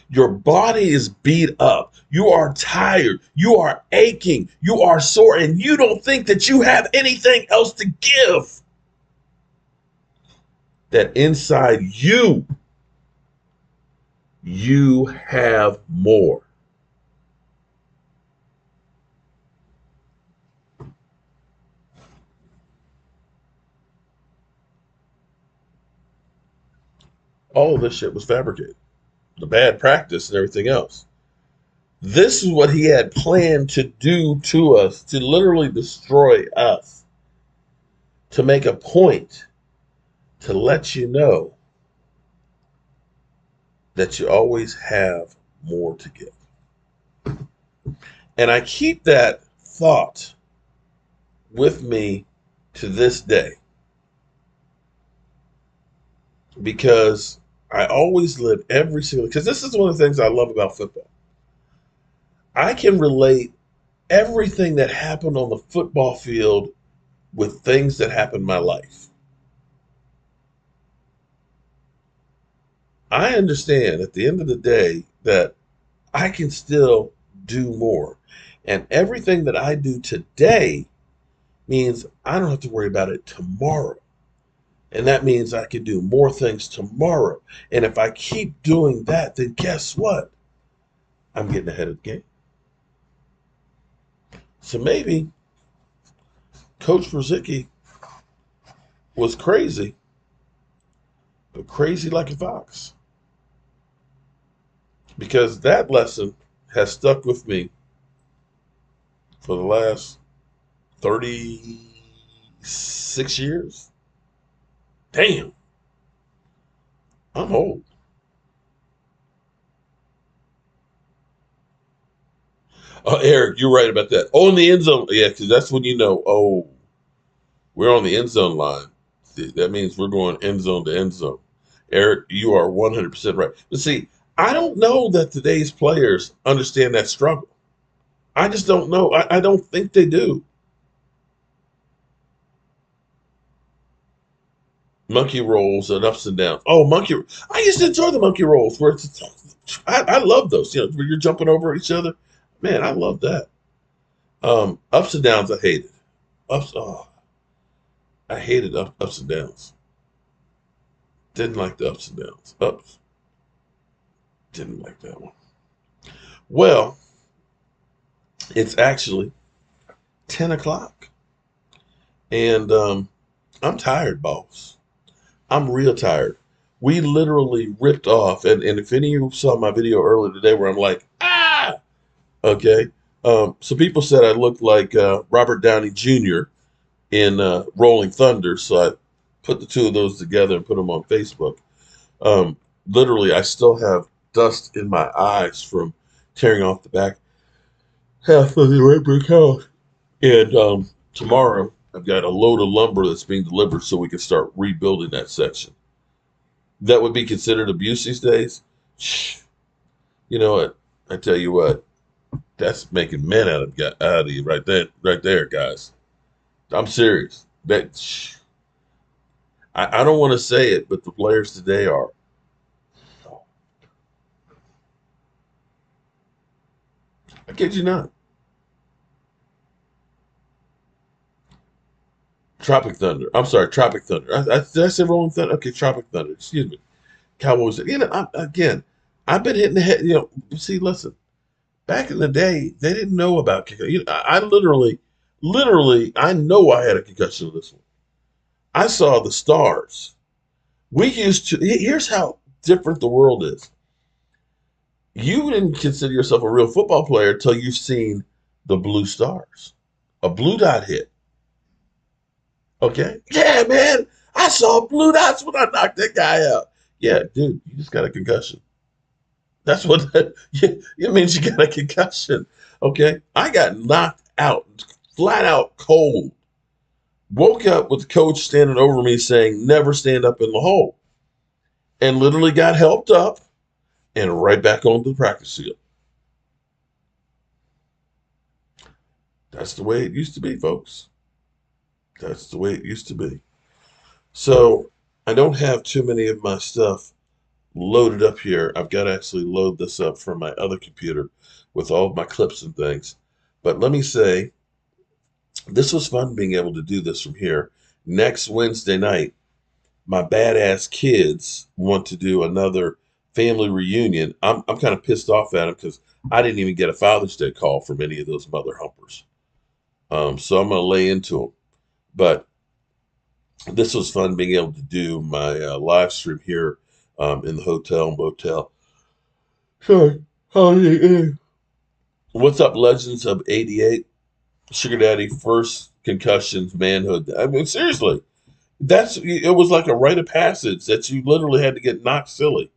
S4: Your body is beat up. You are tired. You are aching. You are sore, and you don't think that you have anything else to give. That inside you have more. All of this shit was fabricated. The bad practice and everything else. This is what he had planned to do to us, to literally destroy us, to make a point, to let you know that you always have more to give. And I keep that thought with me to this day, because I always live every single, because this is one of the things I love about football. I can relate everything that happened on the football field with things that happened in my life. I understand at the end of the day that I can still do more. And everything that I do today means I don't have to worry about it tomorrow. And that means I can do more things tomorrow. And if I keep doing that, then guess what? I'm getting ahead of the game. So maybe Coach Brzezicki was crazy, but crazy like a fox. Because that lesson has stuck with me for the last 36 years. Damn. I'm old. Oh, Eric, you're right about that. Oh, in the end zone. Yeah, because that's when you know, oh, we're on the end zone line. That means we're going end zone to end zone. Eric, you are 100% right. But see, I don't know that today's players understand that struggle. I just don't know. I don't think they do. Monkey rolls and ups and downs. Oh, I used to enjoy the monkey rolls where I love those. You know, where you're jumping over each other. Man, I love that. Ups and downs, I hated. I hated ups and downs. Didn't like the ups and downs. Ups. Didn't like that one. Well, it's actually 10 o'clock. And I'm tired, boss. I'm real tired. We literally ripped off. And if any of you saw my video earlier today where I'm like, okay. So people said I looked like Robert Downey Jr. in Rolling Thunder. So I put the two of those together and put them on Facebook. Literally, I still have dust in my eyes from tearing off the back half of the red brick house. And tomorrow, I've got a load of lumber that's being delivered so we can start rebuilding that section. That would be considered abuse these days. You know what? I tell you what, that's making men out of you right there, guys. I'm serious. I don't want to say it, but the players today are. I kid you not. Tropic Thunder. I'm sorry, Tropic Thunder. Did I say Rolling Thunder? Okay, Tropic Thunder. Excuse me. Cowboys. You know, I've been hitting the head. You know, see, listen. Back in the day, they didn't know about concussion. You know, I literally, I know I had a concussion with this one. I saw the stars. We used to. Here's how different the world is. You didn't consider yourself a real football player until you've seen the blue stars, a blue dot hit. Okay? Yeah, man. I saw blue dots when I knocked that guy out. Yeah, dude, you just got a concussion. That's what that it means. You got a concussion. Okay? I got knocked out, flat out cold. Woke up with the coach standing over me saying, never stand up in the hole. And literally got helped up and right back onto the practice field. That's the way it used to be, folks. That's the way it used to be. So I don't have too many of my stuff load it up here. I've got to actually load this up from my other computer with all of my clips and things. But let me say, this was fun being able to do this from here. Next Wednesday night, my badass kids want to do another family reunion. I'm kind of pissed off at them because I didn't even get a Father's Day call from any of those mother humpers. So I'm going to lay into them. But this was fun being able to do my live stream here in the hotel and motel. Sorry. What's up, Legends of 88? Sugar Daddy, first concussions, manhood. I mean, seriously, it was like a rite of passage that you literally had to get knocked silly.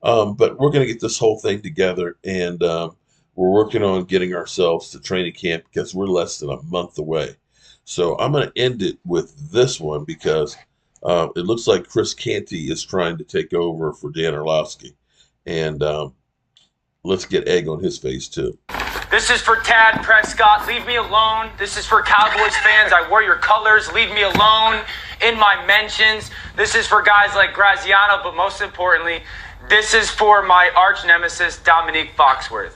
S4: But we're going to get this whole thing together, and we're working on getting ourselves to training camp because we're less than a month away. So I'm going to end it with this one because it looks like Chris Canty is trying to take over for Dan Orlovsky. And let's get egg on his face, too.
S8: This is for Tad Prescott. Leave me alone. This is for Cowboys fans. I wear your colors. Leave me alone. In my mentions. This is for guys like Graziano, but most importantly, this is for my arch nemesis, Dominique Foxworth.